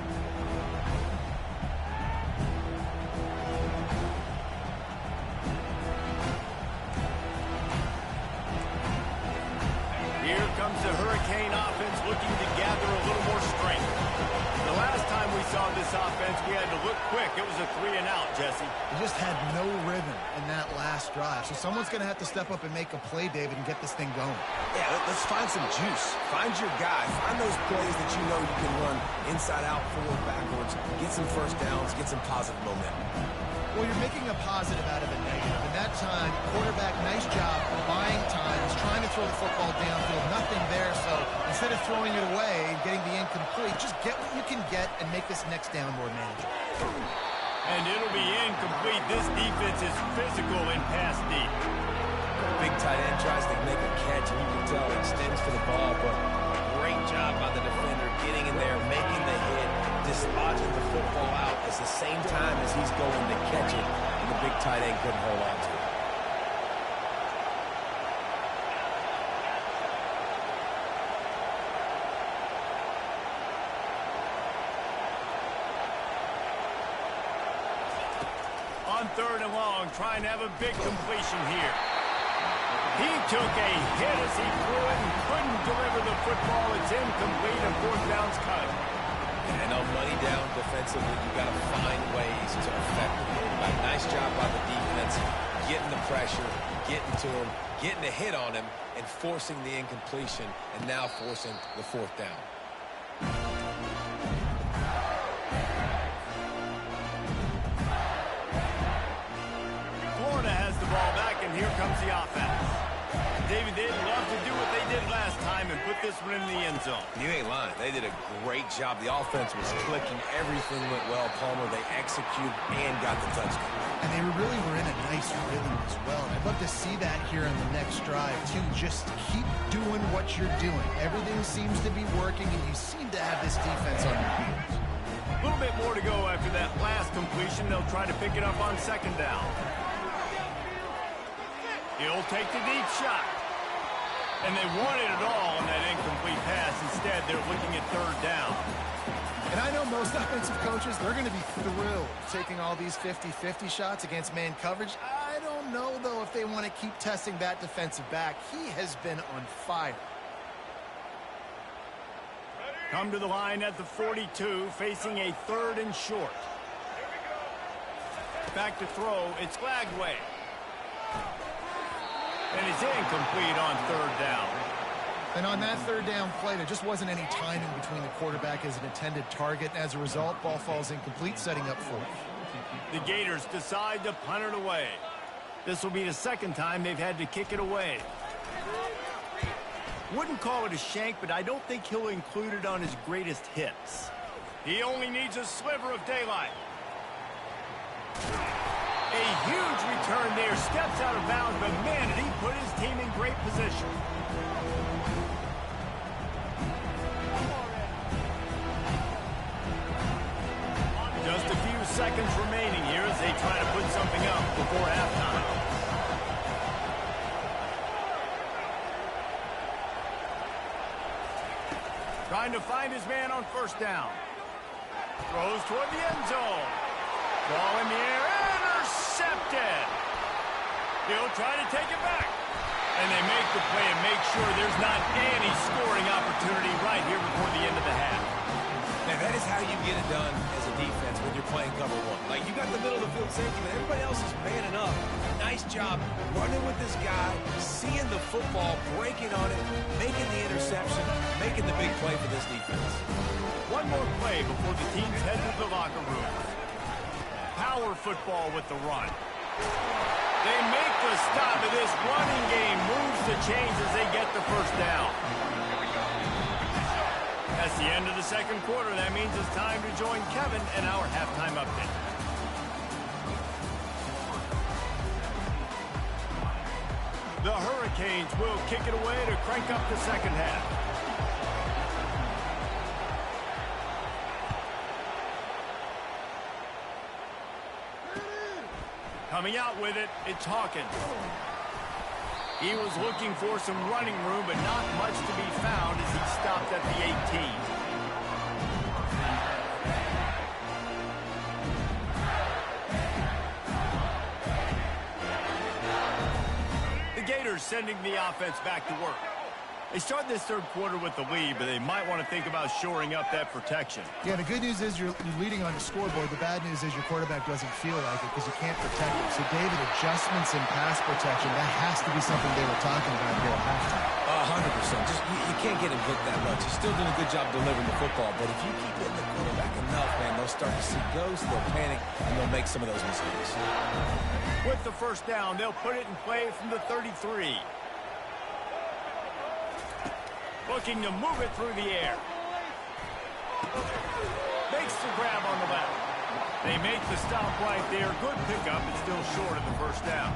Here comes the Hurricane offense looking to gather a little more strength. The last time we saw this offense, we had to look quick. It was a 3 and out, Jesse. They just had no rhythm in that last drive. So someone's going to have to step up and make a play, David, and get this thing going. Yeah, let's find some juice. Find your guy. Find those plays that you know you can run inside out, forward, backwards. Get some first downs. Get some positive momentum. Well, you're making a positive out of a negative. And that time, quarterback, nice job, buying time. He's trying to throw the football downfield. Nothing there, so instead of throwing it away and getting the incomplete, just get what you can get and make this next down more manageable. And it'll be incomplete. This defense is physical and pass deep. Big tight end tries to make a catch, and you can tell it extends for the ball, but great job by the defender getting in there, making the hit, dislodging the football out at the same time as he's going to catch it, and the big tight end couldn't hold on to it. On 3rd and long, trying to have a big completion here. He took a hit as he threw it and couldn't deliver the football. It's incomplete and 4th down's cut. And on money down defensively, you got to find ways to affect the quarterback. Nice job by the defense, getting the pressure, getting to him, getting a hit on him, and forcing the incompletion, and now forcing the 4th down. Florida has the ball back, and here comes the offense. David, they'd love to do what they did last time and put this one in the end zone. You ain't lying. They did a great job. The offense was clicking. Everything went well. Palmer, they executed and got the touchdown. And they really were in a nice rhythm as well. I'd love to see that here on the next drive, too. Just keep doing what you're doing. Everything seems to be working, and you seem to have this defense on your heels. A little bit more to go after that last completion. They'll try to pick it up on 2nd down. He'll take the deep shot. And they wanted it all on that incomplete pass. Instead, they're looking at third down. And I know most offensive coaches, they're going to be thrilled taking all these 50-50 shots against man coverage. I don't know, though, if they want to keep testing that defensive back. He has been on fire. Come to the line at the 42, facing a 3rd and short. Back to throw, it's Glagway. And it's incomplete on 3rd down. And on that 3rd down play, there just wasn't any timing between the quarterback as an intended target. As a result, ball falls incomplete, setting up 4th. The Gators decide to punt it away. This will be the 2nd time they've had to kick it away. Wouldn't call it a shank, but I don't think he'll include it on his greatest hits. He only needs a sliver of daylight. A huge return there, steps out of bounds, but man, did he put his team in great position. Just a few seconds remaining here as they try to put something up before halftime. Trying to find his man on 1st down. Throws toward the end zone. Ball in the air, intercepted. He'll try to take it back. And they make the play and make sure there's not any scoring opportunity right here before the end of the half. Now, that is how you get it done as a defense when you're playing cover 1. Like, you got the middle of the field safety, but everybody else is manning up. Nice job running with this guy, seeing the football, breaking on it, making the interception, making the big play for this defense. One more play before the teams head to the locker room. Power football with the run. They make the stop, and this running game moves the chains as they get the 1st down. That's the end of the 2nd quarter. That means it's time to join Kevin and our halftime update. The Hurricanes will kick it away to crank up the 2nd half. Coming out with it, it's Hawkins. He was looking for some running room, but not much to be found as he stopped at the 18. The Gators sending the offense back to work. They start this 3rd quarter with the lead, but they might want to think about shoring up that protection. Yeah, the good news is you're leading on the scoreboard. The bad news is your quarterback doesn't feel like it because you can't protect him. So, David, adjustments in pass protection, that has to be something they were talking about here at halftime. 100%. Just you can't get him hit that much. He's still doing a good job delivering the football, but if you keep hitting the quarterback enough, man, they'll start to see ghosts, they'll panic, and they'll make some of those mistakes. With the 1st down, they'll put it in play from the 33. Looking to move it through the air. Makes the grab on the left. They make the stop right there. Good pickup. It's still short of the 1st down.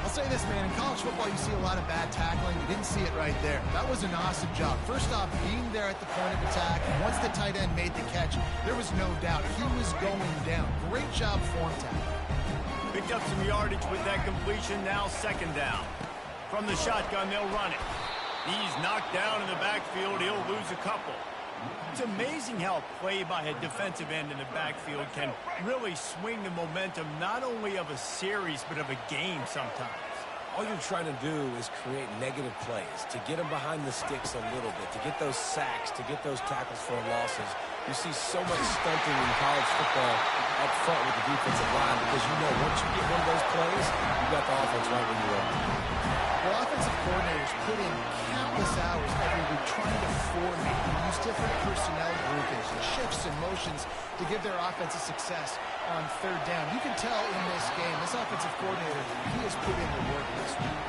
I'll say this, man. In college football, you see a lot of bad tackling. You didn't see it right there. That was an awesome job. First off, being there at the point of attack. Once the tight end made the catch, there was no doubt he was going down. Great job form tackle. Picked up some yardage with that completion. Now 2nd down. From the shotgun, they'll run it. He's knocked down in the backfield. He'll lose a couple. It's amazing how play by a defensive end in the backfield can really swing the momentum not only of a series but of a game sometimes. All you're trying to do is create negative plays, to get them behind the sticks a little bit, to get those sacks, to get those tackles for losses. You see so much stunting in college football up front with the defensive line because you know once you get one of those plays, you got the offense right where you are. Well, offensive coordinators put in countless hours every week trying to formate and use different personnel groupings and shifts and motions to give their offense a success on 3rd down. You can tell in this game, this offensive coordinator, he has put in the work this week.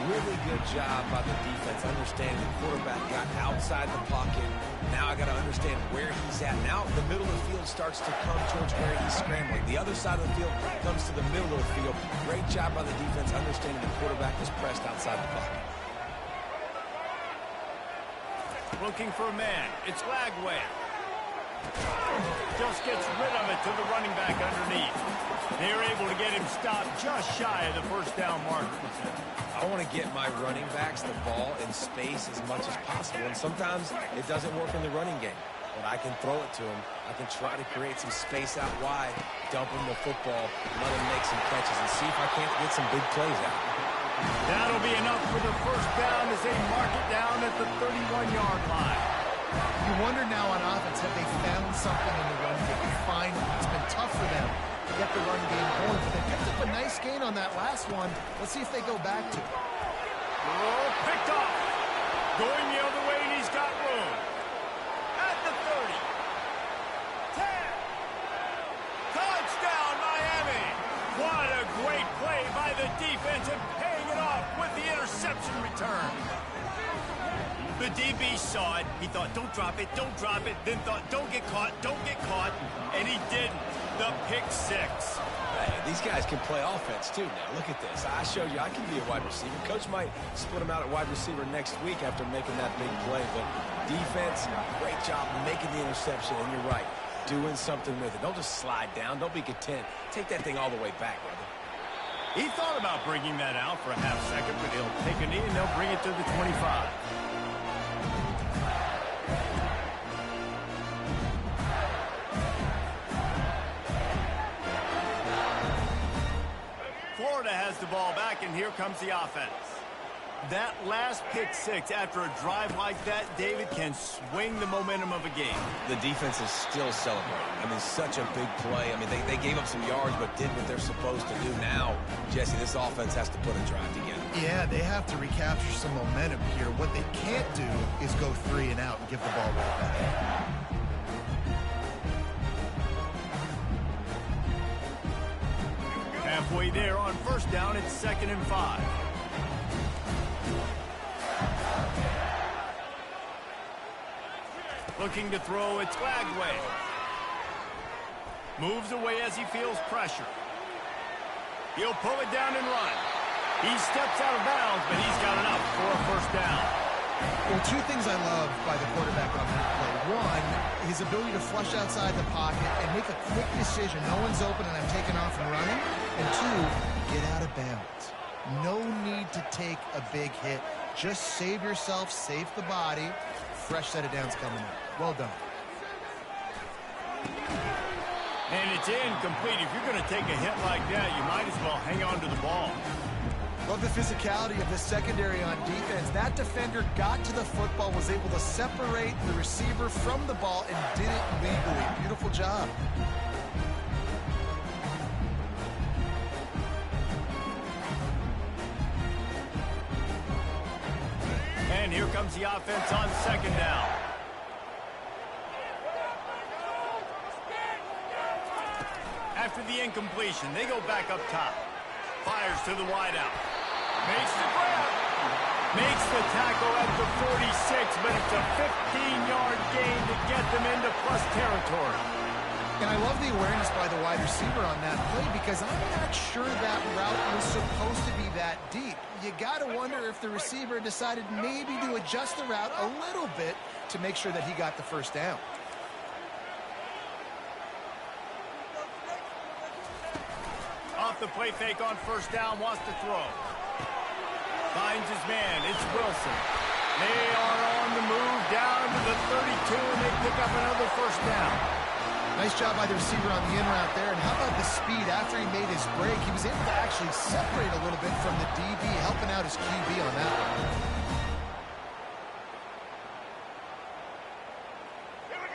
Really good job by the defense, understanding the quarterback got outside the pocket. Now I got to understand where he's at. Now the middle of the field starts to come towards where he's scrambling. The other side of the field comes to the middle of the field. Great job by the defense, understanding the quarterback was pressed outside the pocket. Looking for a man. It's Lagway. Just gets rid of it to the running back underneath. They're able to get him stopped just shy of the 1st down marker. I want to get my running backs the ball in space as much as possible, and sometimes it doesn't work in the running game. But I can throw it to him. I can try to create some space out wide, dump him the football, let him make some catches, and see if I can't get some big plays out. That'll be enough for the first down as they mark it down at the 31-yard line. You wonder now on offense, have they found something in the run game? Finally, it's been tough for them to get the run game going, but they picked up a nice gain on that last one. Let's see if they go back to it. Oh, picked off. Going the other way, and he's got room. At the 30. 10. Touchdown, Miami. What a great play by the defense and paying it off with the interception return. The DB saw it. He thought, don't drop it, then thought, don't get caught, and he didn't. The pick six. Hey, these guys can play offense, too, now. Look at this. I showed you I can be a wide receiver. Coach might split him out at wide receiver next week after making that big play, but defense, great job making the interception, and you're right, doing something with it. Don't just slide down. Don't be content. Take that thing all the way back, brother. He thought about bringing that out for a half second, but he'll take a knee and they'll bring it to the 25. Florida has the ball back, and here comes the offense. That last pick six after a drive like that, David, can swing the momentum of a game. The defense is still celebrating. I mean, such a big play. I mean, they gave up some yards but did what they're supposed to do. Now, Jesse, this offense has to put a drive together. Yeah, they have to recapture some momentum here. What they can't do is go 3 and out and give the ball right back. Halfway there on first down, it's 2nd and 5. Looking to throw, it's Glagway. Moves away as he feels pressure. He'll pull it down and run. He steps out of bounds, but he's got enough for a first down. Well, 2 things I love by the quarterback on that play. One, his ability to flush outside the pocket and make a quick decision. No one's open and I'm taking off and running. And 2, get out of bounds. No need to take a big hit. Just save yourself, save the body. Fresh set of downs coming up. Well done. And it's incomplete. If you're going to take a hit like that, you might as well hang on to the ball. Love the physicality of the secondary on defense. That defender got to the football, was able to separate the receiver from the ball, and did it legally. Beautiful job. And here comes the offense on 2nd down. After the incompletion, they go back up top. Fires to the wideout. Makes the grab. Makes the tackle at the 46, but it's a 15-yard gain to get them into plus territory. And I love the awareness by the wide receiver on that play because I'm not sure that route was supposed to be that deep. You got to wonder if the receiver decided maybe to adjust the route a little bit to make sure that he got the first down. Off the play fake on first down, wants to throw. Finds his man, it's Wilson. They are on the move down to the 32, and they pick up another first down. Nice job by the receiver on the in route there. And how about the speed after he made his break? He was able to actually separate a little bit from the DB, helping out his QB on that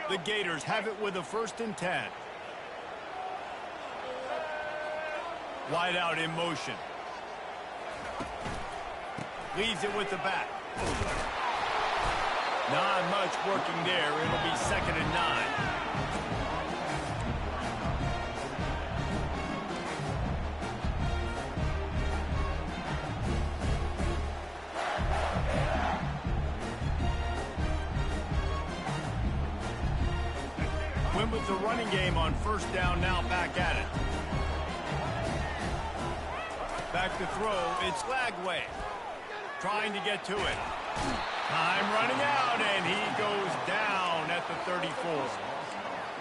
one. The Gators have it with a 1st and 10. Wide out in motion. Leaves it with the back. Not much working there. It'll be 2nd and 9. Went with the running game on first down, now back at it. Back to throw, it's Glagway. Trying to get to it. Time running out, and he goes down at the 34.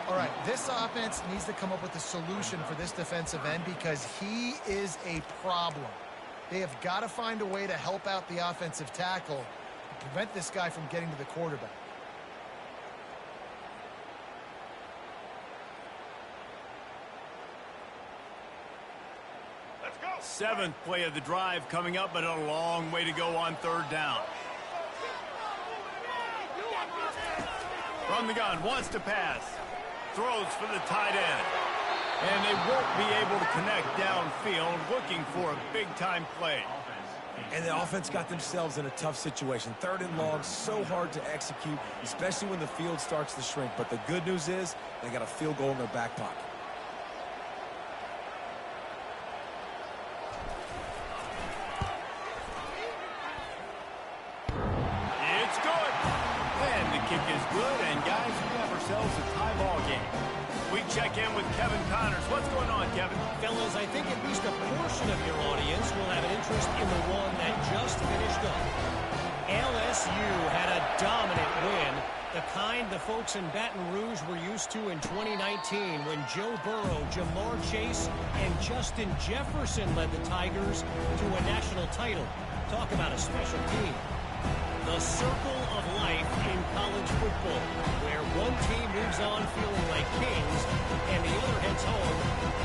All right, this offense needs to come up with a solution for this defensive end because he is a problem. They have got to find a way to help out the offensive tackle and prevent this guy from getting to the quarterback. Let's go. Seventh play of the drive coming up, but a long way to go on third down. From the gun, wants to pass. Throws for the tight end. And they won't be able to connect downfield, looking for a big-time play. And the offense got themselves in a tough situation. Third and long, so hard to execute, especially when the field starts to shrink. But the good news is they got a field goal in their back pocket. It's good. And the kick is good. And, guys, we have ourselves a tie ball game. We check in with Kevin Connors. What's going on, Kevin? Fellas, I think at least a portion of your audience will have an interest in the one that just finished up. LSU had a dominant win, the kind the folks in Baton Rouge were used to in 2019 when Joe Burrow, Jamar Chase, and Justin Jefferson led the Tigers to a national title. Talk about a special team. The circle of life in college football, where one team moves on feeling like kings and the other heads home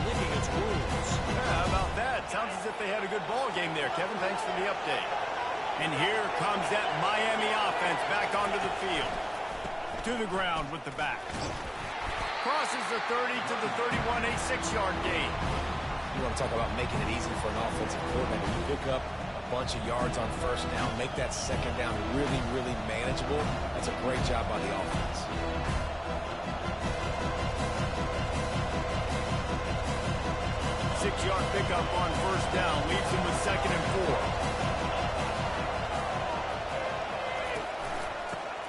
licking its wounds. Yeah, how about that? Sounds as if they had a good ball game there, Kevin. Thanks for the update. And here comes that Miami offense back onto the field. To the ground with the back. Crosses the 30 to the 31, a 6-yard gain. You want to talk about making it easy for an offensive coordinator to pick up a bunch of yards on first down, make that second down really, really manageable. That's a great job by the offense. Six-yard pickup on first down leaves him with 2nd and 4.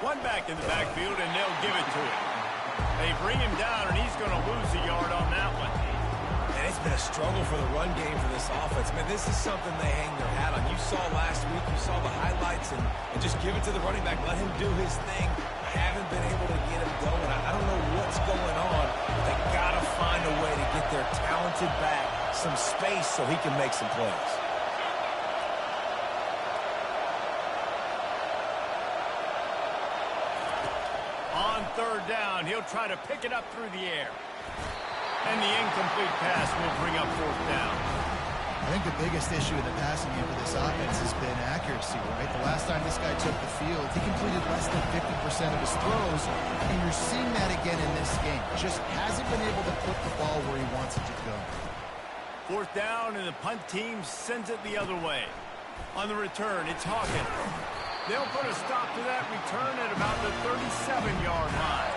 One back in the backfield, and they'll give it to him. They bring him down, and he's going to lose a yard on that one. And it's been a struggle for the run game for this offense. Man, this is something they hang their hat on. You saw last week, you saw the highlights, and just give it to the running back. Let him do his thing. Haven't been able to get him going. I don't know what's going on, but they got to find a way to get their talented back some space so he can make some plays. On third down, he'll try to pick it up through the air. And the incomplete pass will bring up 4th down. I think the biggest issue in the passing game for this offense has been accuracy, right? The last time this guy took the field, he completed less than 50% of his throws, and you're seeing that again in this game. Just hasn't been able to put the ball where he wants it to go. 4th down, and the punt team sends it the other way. On the return, it's Hawkins. They'll put a stop to that return at about the 37-yard line.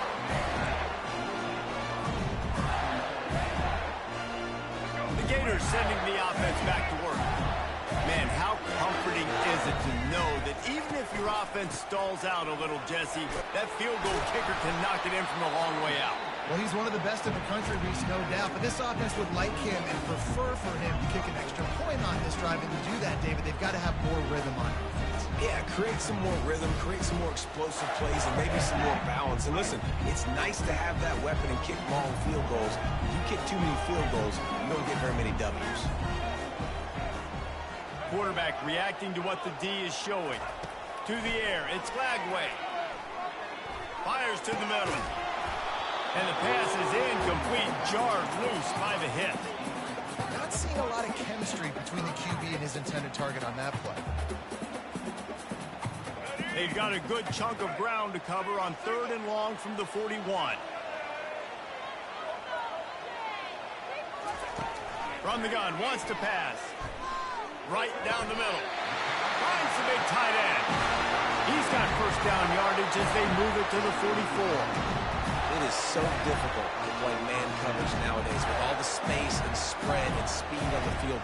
The Gators sending the offense back to work. Man, how comforting is it to know that even if your offense stalls out a little, Jesse, that field goal kicker can knock it in from a long way out. Well, he's one of the best in the country, Reese, no doubt. But this offense would like him and prefer for him to kick an extra point on this drive. And to do that, David, they've got to have more rhythm on offense. Yeah, create some more rhythm, create some more explosive plays, and maybe some more balance. And listen, it's nice to have that weapon and kick long field goals. If you kick too many field goals, you don't get very many W's. Quarterback reacting to what the D is showing. To the air, it's Lagway. Fires to the middle. And the pass is incomplete, jarred loose by the hit. Not seeing a lot of chemistry between the QB and his intended target on that play. They've got a good chunk of ground to cover on 3rd and long from the 41. From the gun, wants to pass. Right down the middle. Finds the big tight end. He's got first down yardage as they move it to the 44. It is so difficult to play man coverage nowadays with all the space and spread and speed on the field.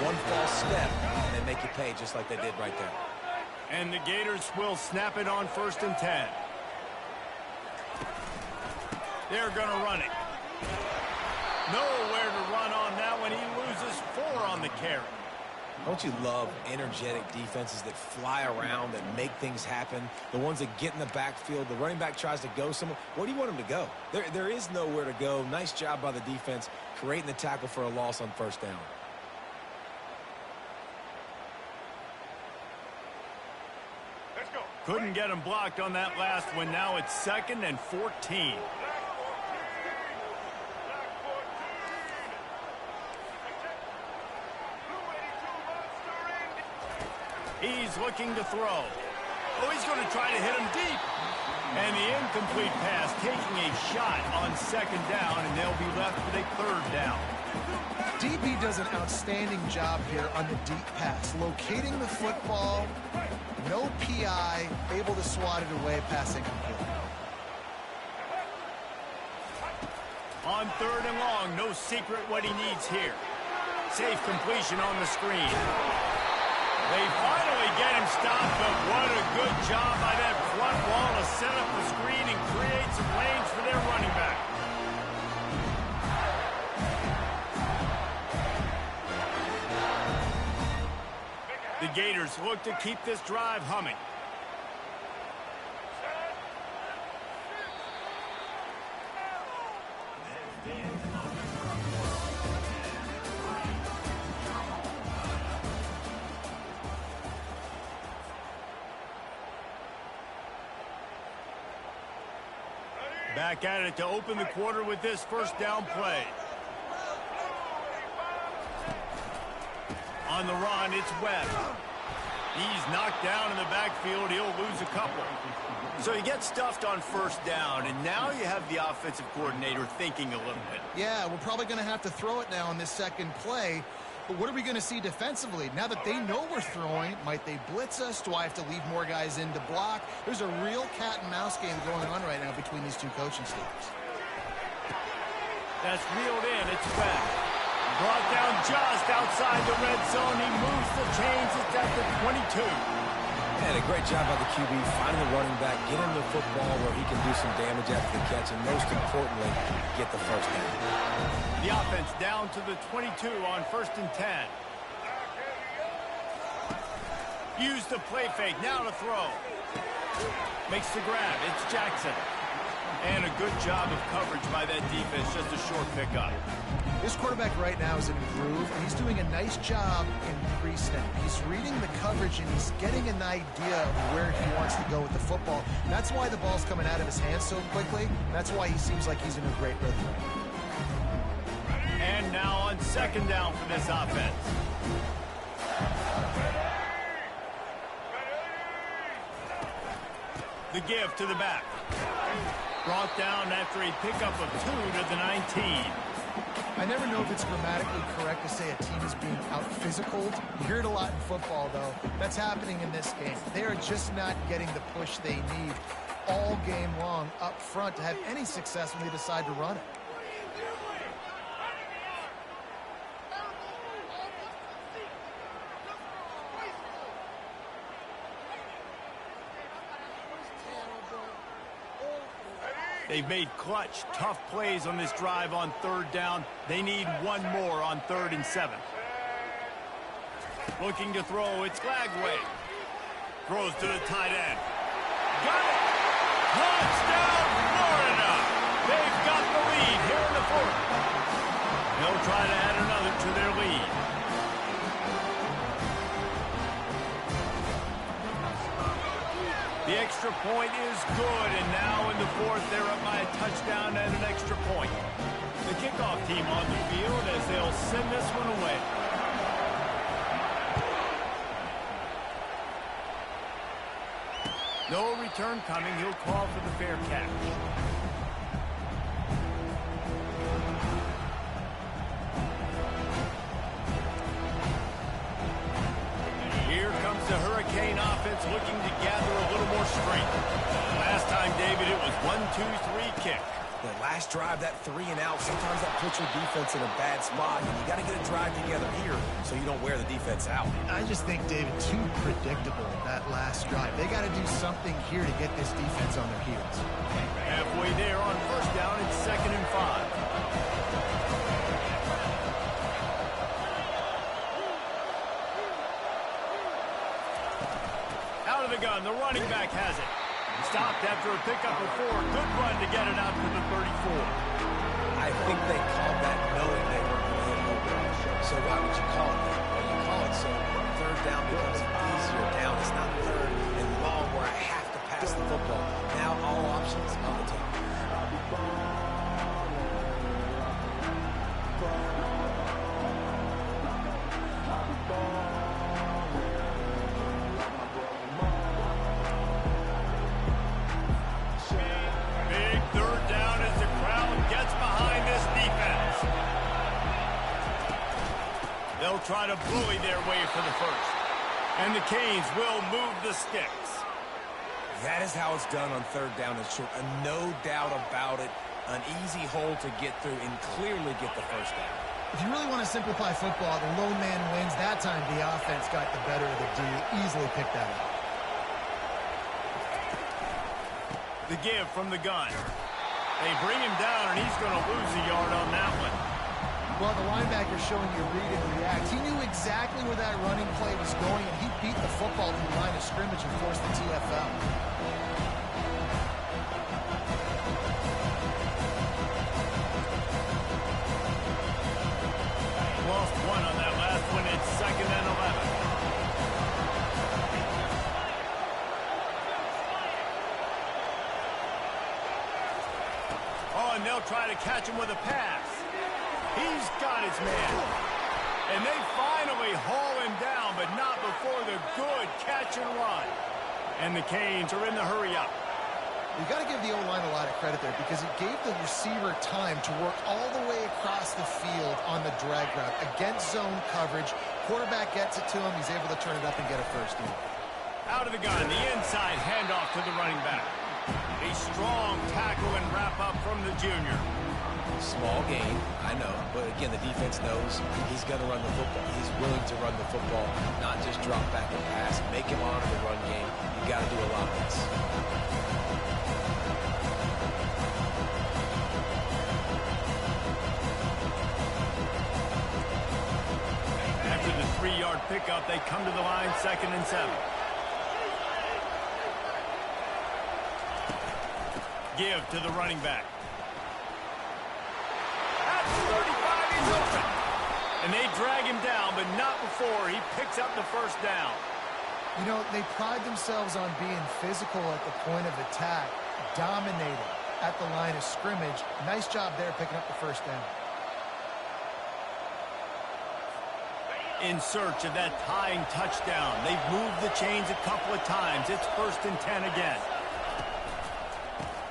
One false step, and they make you pay just like they did right there. And the Gators will snap it on 1st and 10. They're going to run it. Nowhere to run on that one. He loses 4 on the carry. Don't you love energetic defenses that fly around and make things happen? The ones that get in the backfield, the running back tries to go somewhere. Where do you want him to go? There is nowhere to go. Nice job by the defense creating the tackle for a loss on 1st down. Couldn't get him blocked on that last one. Now it's 2nd and 14. He's looking to throw. Oh, he's going to try to hit him deep. And the incomplete pass taking a shot on 2nd down, and they'll be left with a 3rd down. DB does an outstanding job here on the deep pass, locating the football, no PI, able to swat it away, passing complete. On 3rd and long, no secret what he needs here. Safe completion on the screen. They finally get him stopped, but what a good job by that front wall to set up the screen and create some lanes for their running back. The Gators look to keep this drive humming. Back at it to open the quarter with this 1st down play. On the run, it's Webb. He's knocked down in the backfield. He'll lose a couple. So you get stuffed on 1st down, and now you have the offensive coordinator thinking a little bit. Yeah, we're probably going to have to throw it now on this 2nd play. But what are we going to see defensively? Now that they know we're throwing, might they blitz us? Do I have to leave more guys in to block? There's a real cat-and-mouse game going on right now between these two coaching staffs. That's reeled in. It's Webb. Brought down just outside the red zone. He moves the chains. It's at the 22. And a great job by the QB, finding the running back, get him the football where he can do some damage after the catch, and most importantly, get the 1st down. The offense down to the 22 on 1st and 10. Use the play fake. Now to throw. Makes the grab. It's Jackson. And a good job of coverage by that defense. Just a short pickup. This quarterback right now is in a groove, and he's doing a nice job in pre-snap. He's reading the coverage, and he's getting an idea of where he wants to go with the football. That's why the ball's coming out of his hands so quickly. That's why he seems like he's in a great rhythm. And now on 2nd down for this offense. The give to the back. Brought down after a pickup of 2 to the 19. I never know if it's grammatically correct to say a team is being out-physicaled. You hear it a lot in football, though. That's happening in this game. They are just not getting the push they need all game long up front to have any success when they decide to run it. They've made clutch, tough plays on this drive on 3rd down. They need one more on 3rd and 7. Looking to throw, it's Glagway. Throws to the tight end. Got it! Touchdown, Florida! They've got the lead here in the 4th. They'll try to add another to their lead. The extra point is good, and now in the 4th, they're up by a touchdown and an extra point. The kickoff team on the field as they'll send this one away. No return coming. He'll call for the fair catch. Here comes the Hurricane offense looking to gather a little more strength. Last time, David, it was 1-2-3 kick. The last drive, that 3 and out, sometimes that puts your defense in a bad spot, and you got to get a drive together here so you don't wear the defense out. I just think, David, too predictable, that last drive. They got to do something here to get this defense on their heels. Halfway there on 1st down, it's 2nd and 5. Out of the gun, the running back has it. Stopped after a pickup of 4. Good run to get it out to the 34. I think they called that knowing they were going to hit over. So why would you call it that? Well, you call it so 3rd down becomes easier down. It's not 3rd and long where I have They'll try to bully their way for the first. And the Canes will move the sticks. That is how it's done on third down and short. No doubt about it. An easy hole to get through and clearly get the first down. If you really want to simplify football, the lone man wins. That time the offense got the better of the D. Easily picked that up. The give from the gun. They bring him down, and he's going to lose a yard on that one. Well, the linebacker's showing you read and react. He knew exactly where that running play was going, and he beat the football to the line of scrimmage and forced the TFL. Lost one on that last one. It's 2nd and 11. Oh, and they'll try to catch him with a pass. He's got his man. And they finally haul him down, but not before the good catch and run. And the Canes are in the hurry-up. You've got to give the O-line a lot of credit there because it gave the receiver time to work all the way across the field on the drag route against zone coverage. Quarterback gets it to him. He's able to turn it up and get a first down. Out of the gun, the inside handoff to the running back. A strong tackle and wrap-up from the junior. Small gain, I know, but again, the defense knows he's going to run the football. He's willing to run the football, not just drop back and pass. Make him honor the run game. You got to do a lot of this. After the 3-yard pickup, they come to the line 2nd and 7. Give to the running back. At the 35, he's open. And they drag him down, but not before he picks up the first down. You know, they pride themselves on being physical at the point of attack, dominating at the line of scrimmage. Nice job there picking up the first down. In search of that tying touchdown. They've moved the chains a couple of times. It's 1st and 10 again.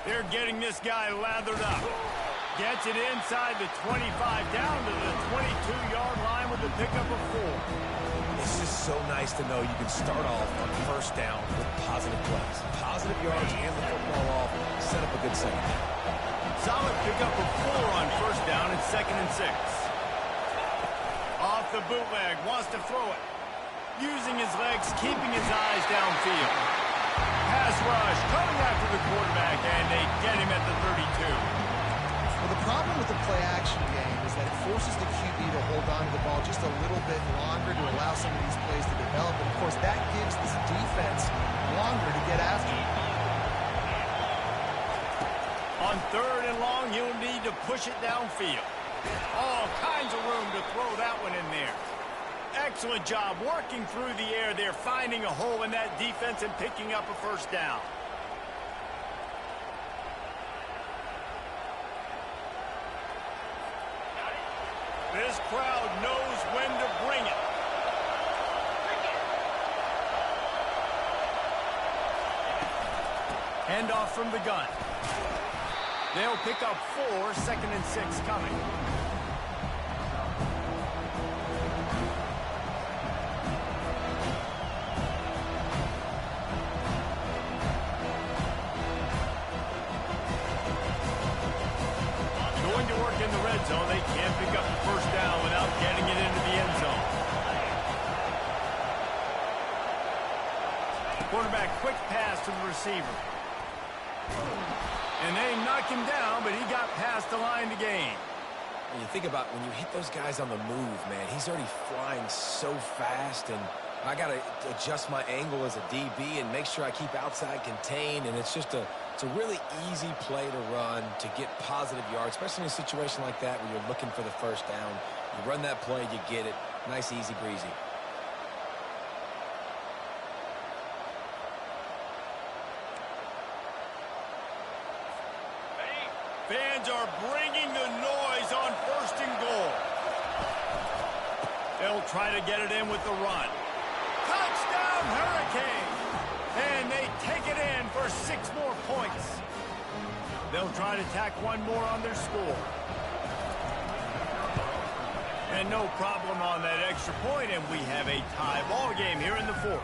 They're getting this guy lathered up. Gets it inside the 25, down to the 22-yard line with the pickup of 4. It's just so nice to know you can start off on first down with positive plays. Positive yards and the football off. Set up a good second down. Solid pickup of 4 on first down and 2nd and 6. Off the bootleg, wants to throw it. Using his legs, keeping his eyes downfield. Pass rush, coming after the quarterback, and they get him at the 32. Well, the problem with the play-action game is that it forces the QB to hold on to the ball just a little bit longer to allow some of these plays to develop. And, of course, that gives this defense longer to get after. On 3rd and long, he'll need to push it downfield. All kinds of room to throw that one in there. Excellent job working through the air there, finding a hole in that defense and picking up a first down. This crowd knows when to bring it. Handoff from the gun. They'll pick up 4, 2nd and 6 coming. Going to work in the red zone. They can't pick up the first down without getting it into the end zone. Quarterback, quick pass to the receiver. And they knocked him down, but he got past the line to gain. When you think about when you hit those guys on the move, man, he's already flying so fast, and I got to adjust my angle as a DB and make sure I keep outside contained, and it's a really easy play to run to get positive yards, especially in a situation like that where you're looking for the first down. You run that play, you get it. Nice, easy breezy. Fans are bringing the noise on 1st and goal. They'll try to get it in with the run. Touchdown, Hurricane! And they take it in for 6 more points. They'll try to tack one more on their score. And no problem on that extra point, and we have a tie ball game here in the fourth.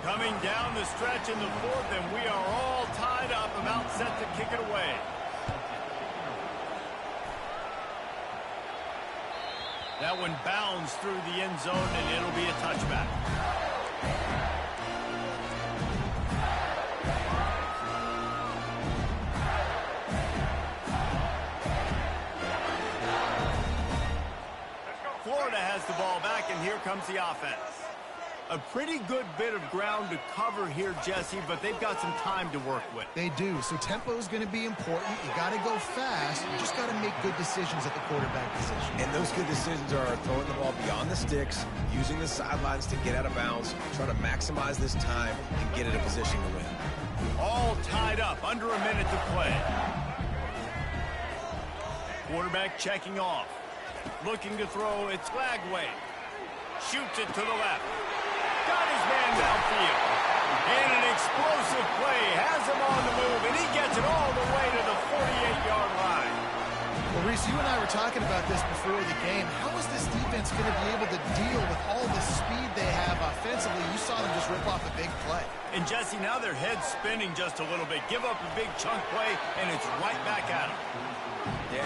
Coming down the stretch in the fourth, and we are all tied up, about set to kick it away. That one bounds through the end zone, and it'll be a touchback. Florida has the ball back, and here comes the offense. A pretty good bit of ground to cover here, Jesse, but they've got some time to work with. They do, so tempo is going to be important. You got to go fast. You just got to make good decisions at the quarterback position. And those good decisions are throwing the ball beyond the sticks, using the sidelines to get out of bounds, try to maximize this time and get in a position to win. All tied up, under a minute to play. Quarterback checking off. Looking to throw, it's Lagway. Shoots it to the left. Got his man downfield. And an explosive play has him on the move, and he gets it all the way to the 48-yard line. Well, Reese, you and I were talking about this before the game. How is this defense going to be able to deal with all the speed they have offensively? You saw them just rip off a big play. And, Jesse, now their head's spinning just a little bit. Give up a big chunk play, and it's right back at them. Yeah,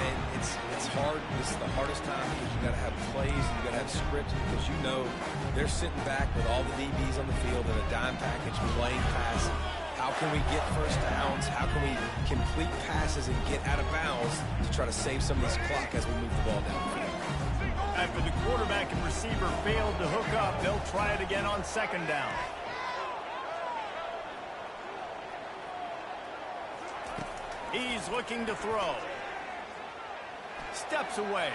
it's hard. This is the hardest time because you got to have plays, you got to have scripts because you know they're sitting back with all the DBs on the field in a dime package playing pass. How can we get first downs? How can we complete passes and get out of bounds to try to save some of this clock as we move the ball down the field? After the quarterback and receiver failed to hook up, they'll try it again on second down. He's looking to throw. Steps away.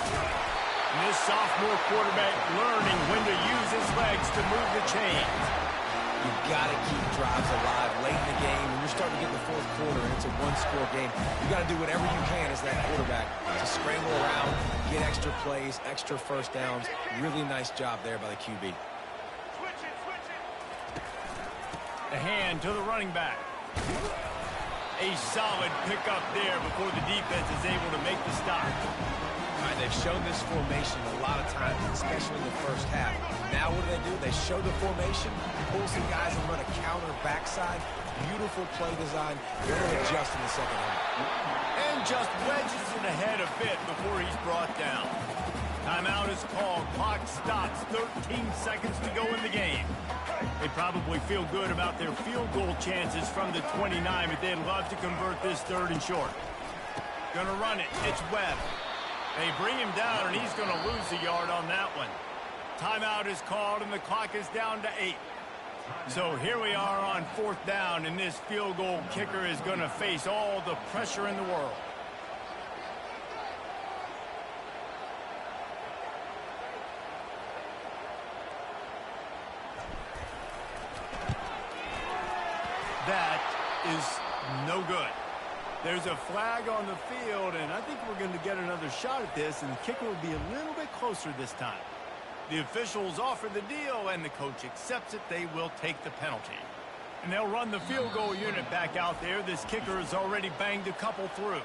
And this sophomore quarterback learning when to use his legs to move the chains. You've got to keep drives alive late in the game. When you're starting to get in the fourth quarter and it's a one-score game, you got to do whatever you can as that quarterback to scramble around, get extra plays, extra first downs. Really nice job there by the QB. A hand to the running back. A solid pickup there before the defense is able to make the stop. All right, they've shown this formation a lot of times, especially in the first half. Now what do? They show the formation, pull some guys and run a counter backside. Beautiful play design. They're going to adjust in the second half. And just wedges it ahead a bit before he's brought down. Timeout is called. Clock stops. 13 seconds to go in the game. They probably feel good about their field goal chances from the 29, but they'd love to convert this third and short. Gonna run it. It's Webb. They bring him down, and he's gonna lose a yard on that one. Timeout is called, and the clock is down to 8. So here we are on fourth down, and this field goal kicker is gonna face all the pressure in the world. That is no good. There's a flag on the field, and I think we're going to get another shot at this, and the kicker will be a little bit closer this time. The officials offer the deal, and the coach accepts it. They will take the penalty. And they'll run the field goal unit back out there. This kicker has already banged a couple through.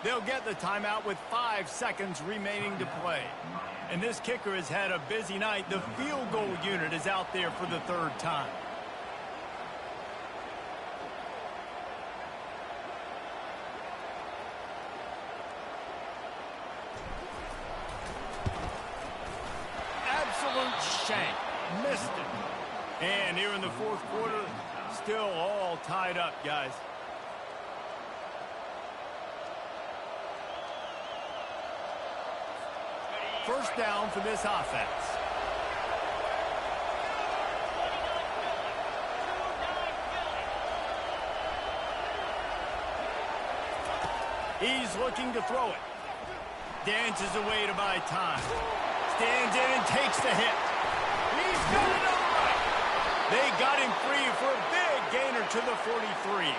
They'll get the timeout with 5 seconds remaining to play. And this kicker has had a busy night. The field goal unit is out there for the third time. Shank missed it. And here in the fourth quarter, still all tied up, guys. First down for this offense. He's looking to throw it. Dances away to buy time. Stands in and takes the hit. He's got it all right. They got him free for a big gainer to the 43.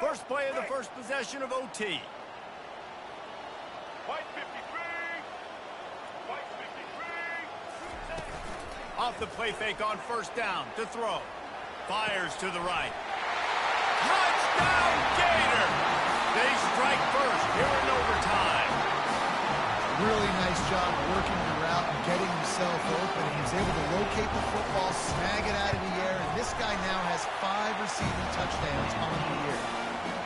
First play of the first possession of OT. Off the play fake on first down to throw. Fires to the right. Touchdown, Gator! They strike first here in overtime. Really nice job working the route and getting himself open. He was able to locate the football, snag it out of the air, and this guy now has 5 receiving touchdowns on the year.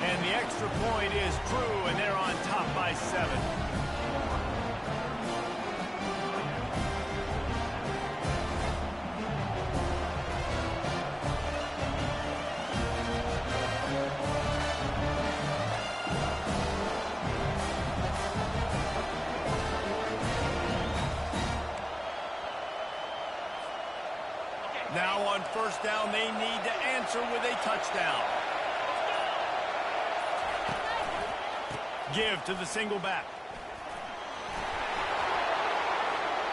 And the extra point is true, and they're on top by 7. Now on first down, they need to answer with a touchdown. Give to the single back.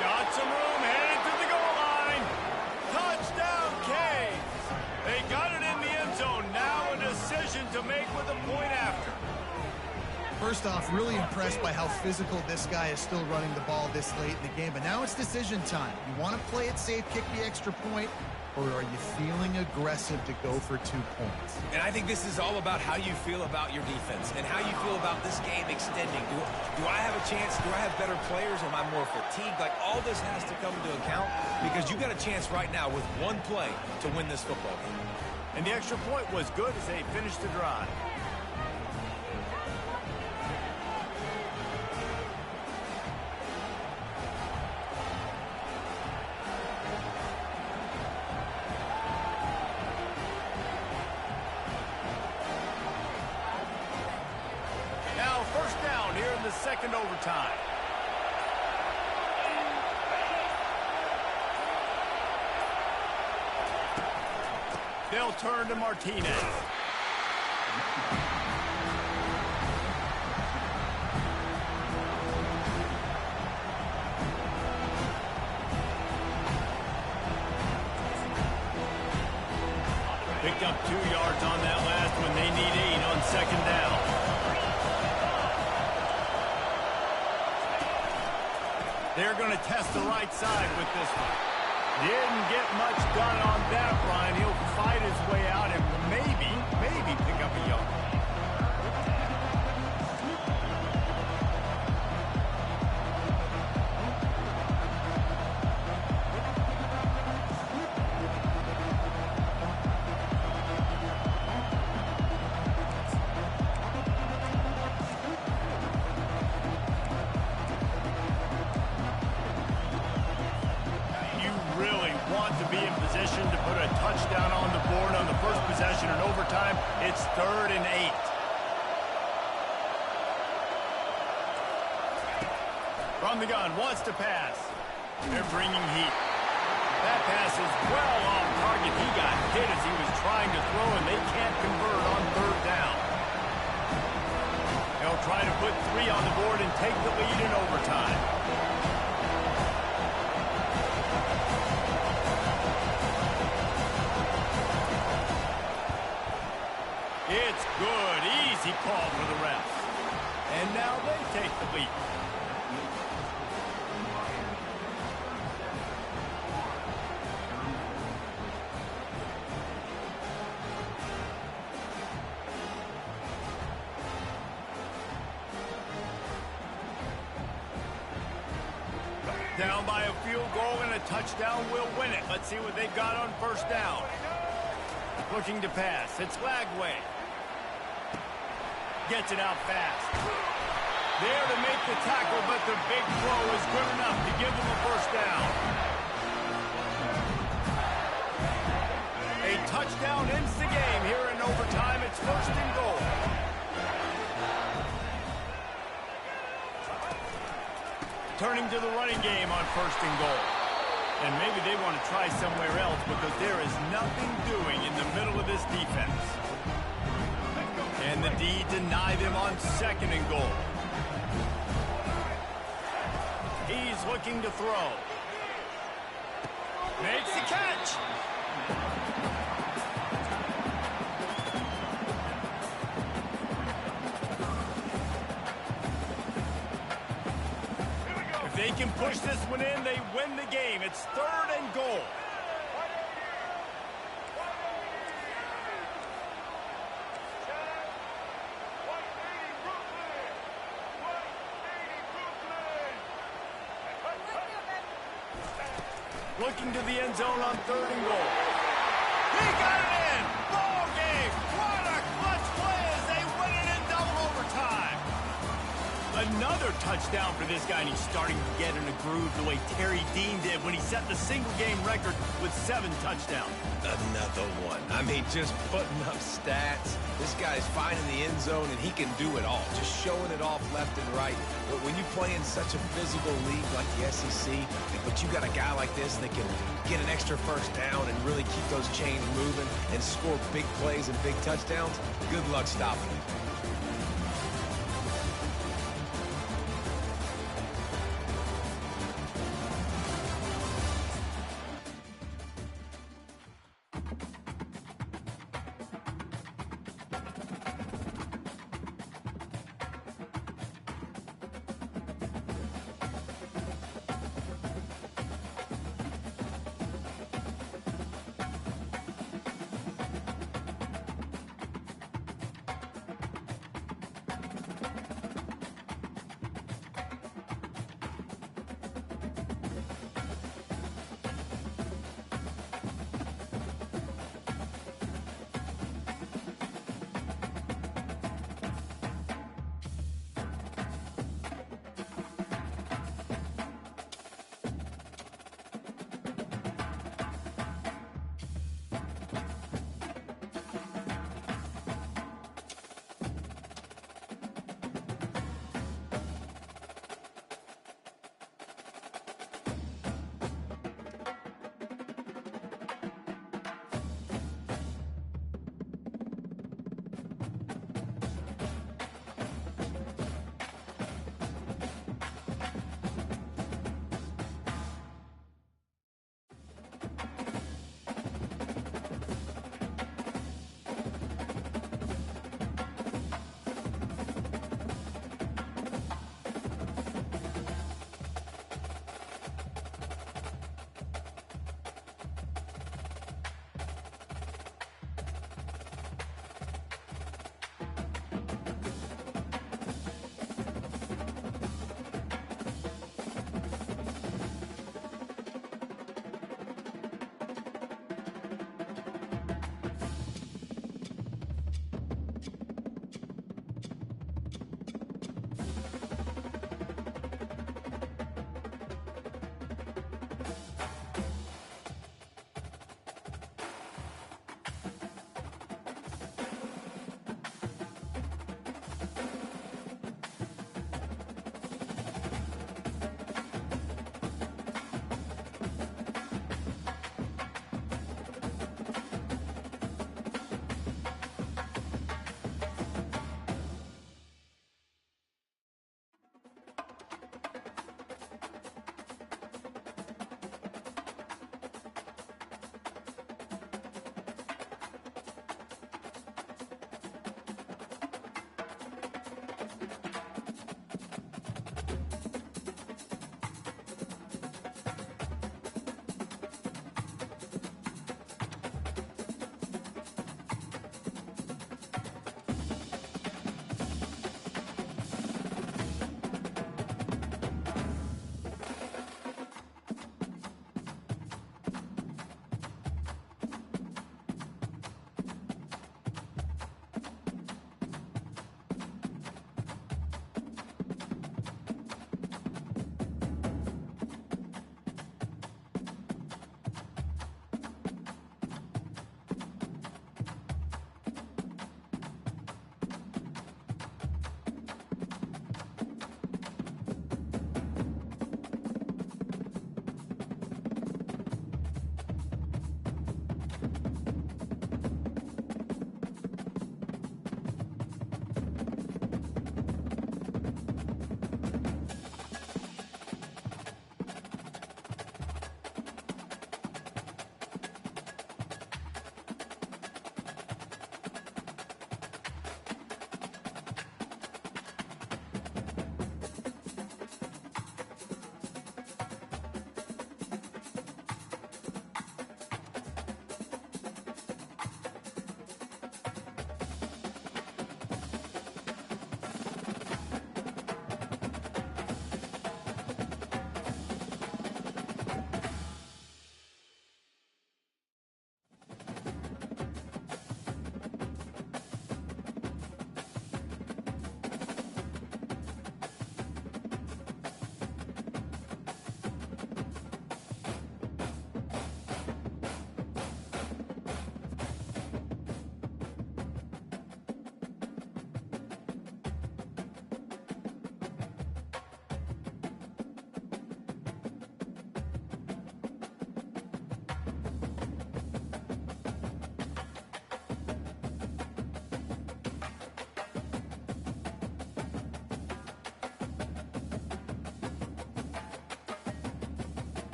Got some room, headed to the goal line. Touchdown, Canes. They got it in the end zone. Now a decision to make with a point after. First off, really impressed by how physical this guy is still running the ball this late in the game. But now it's decision time. You want to play it safe, kick the extra point, or are you feeling aggressive to go for 2 points? And I think this is all about how you feel about your defense and how you feel about this game extending. Do I have a chance? Do I have better players? Am I more fatigued? Like, all this has to come into account because you got a chance right now with one play to win this football game. And the extra point was good as they finished the drive. The second overtime. They'll turn to Martinez. Picked up 2 yards on that last one. They need 8 on second down. They're going to test the right side with this one. Didn't get much done on that run. He'll fight his way out and maybe pick up a yard. To be in position to put a touchdown on the board on the first possession in overtime. It's 3rd and 8. From the gun, wants to pass. They're bringing heat. That pass is well off target. He got hit as he was trying to throw, and they can't convert on 3rd down. They'll try to put 3 on the board and take the lead in overtime. It's good. Easy call for the refs. And now they take the lead. Down by a field goal and a touchdown will win it. Let's see what they've got on first down. Looking to pass. It's Lagway. Gets it out fast. There to make the tackle, but the big throw is good enough to give them a first down. A touchdown ends the game here in overtime. It's 1st and goal. Turning to the running game on 1st and goal. And maybe they want to try somewhere else because there is nothing doing in the middle of this defense. And the D deny them on 2nd and goal. He's looking to throw. Makes the catch. they can push this one in, they win the game. It's 3rd and goal. Looking to the end zone on 3rd and goal. He got it in! Ball game! What a clutch play as they win it in double overtime! Another touchdown for this guy, and he's starting to get in a groove the way Terry Dean did when he set the single-game record with 7 touchdowns. Another one. I mean, just putting up stats. This guy's finding the end zone, and he can do it all. Just showing it off left and right. But when you play in such a physical league like the SEC, but you got a guy like this that can get an extra first down and really keep those chains moving and score big plays and big touchdowns, good luck stopping him.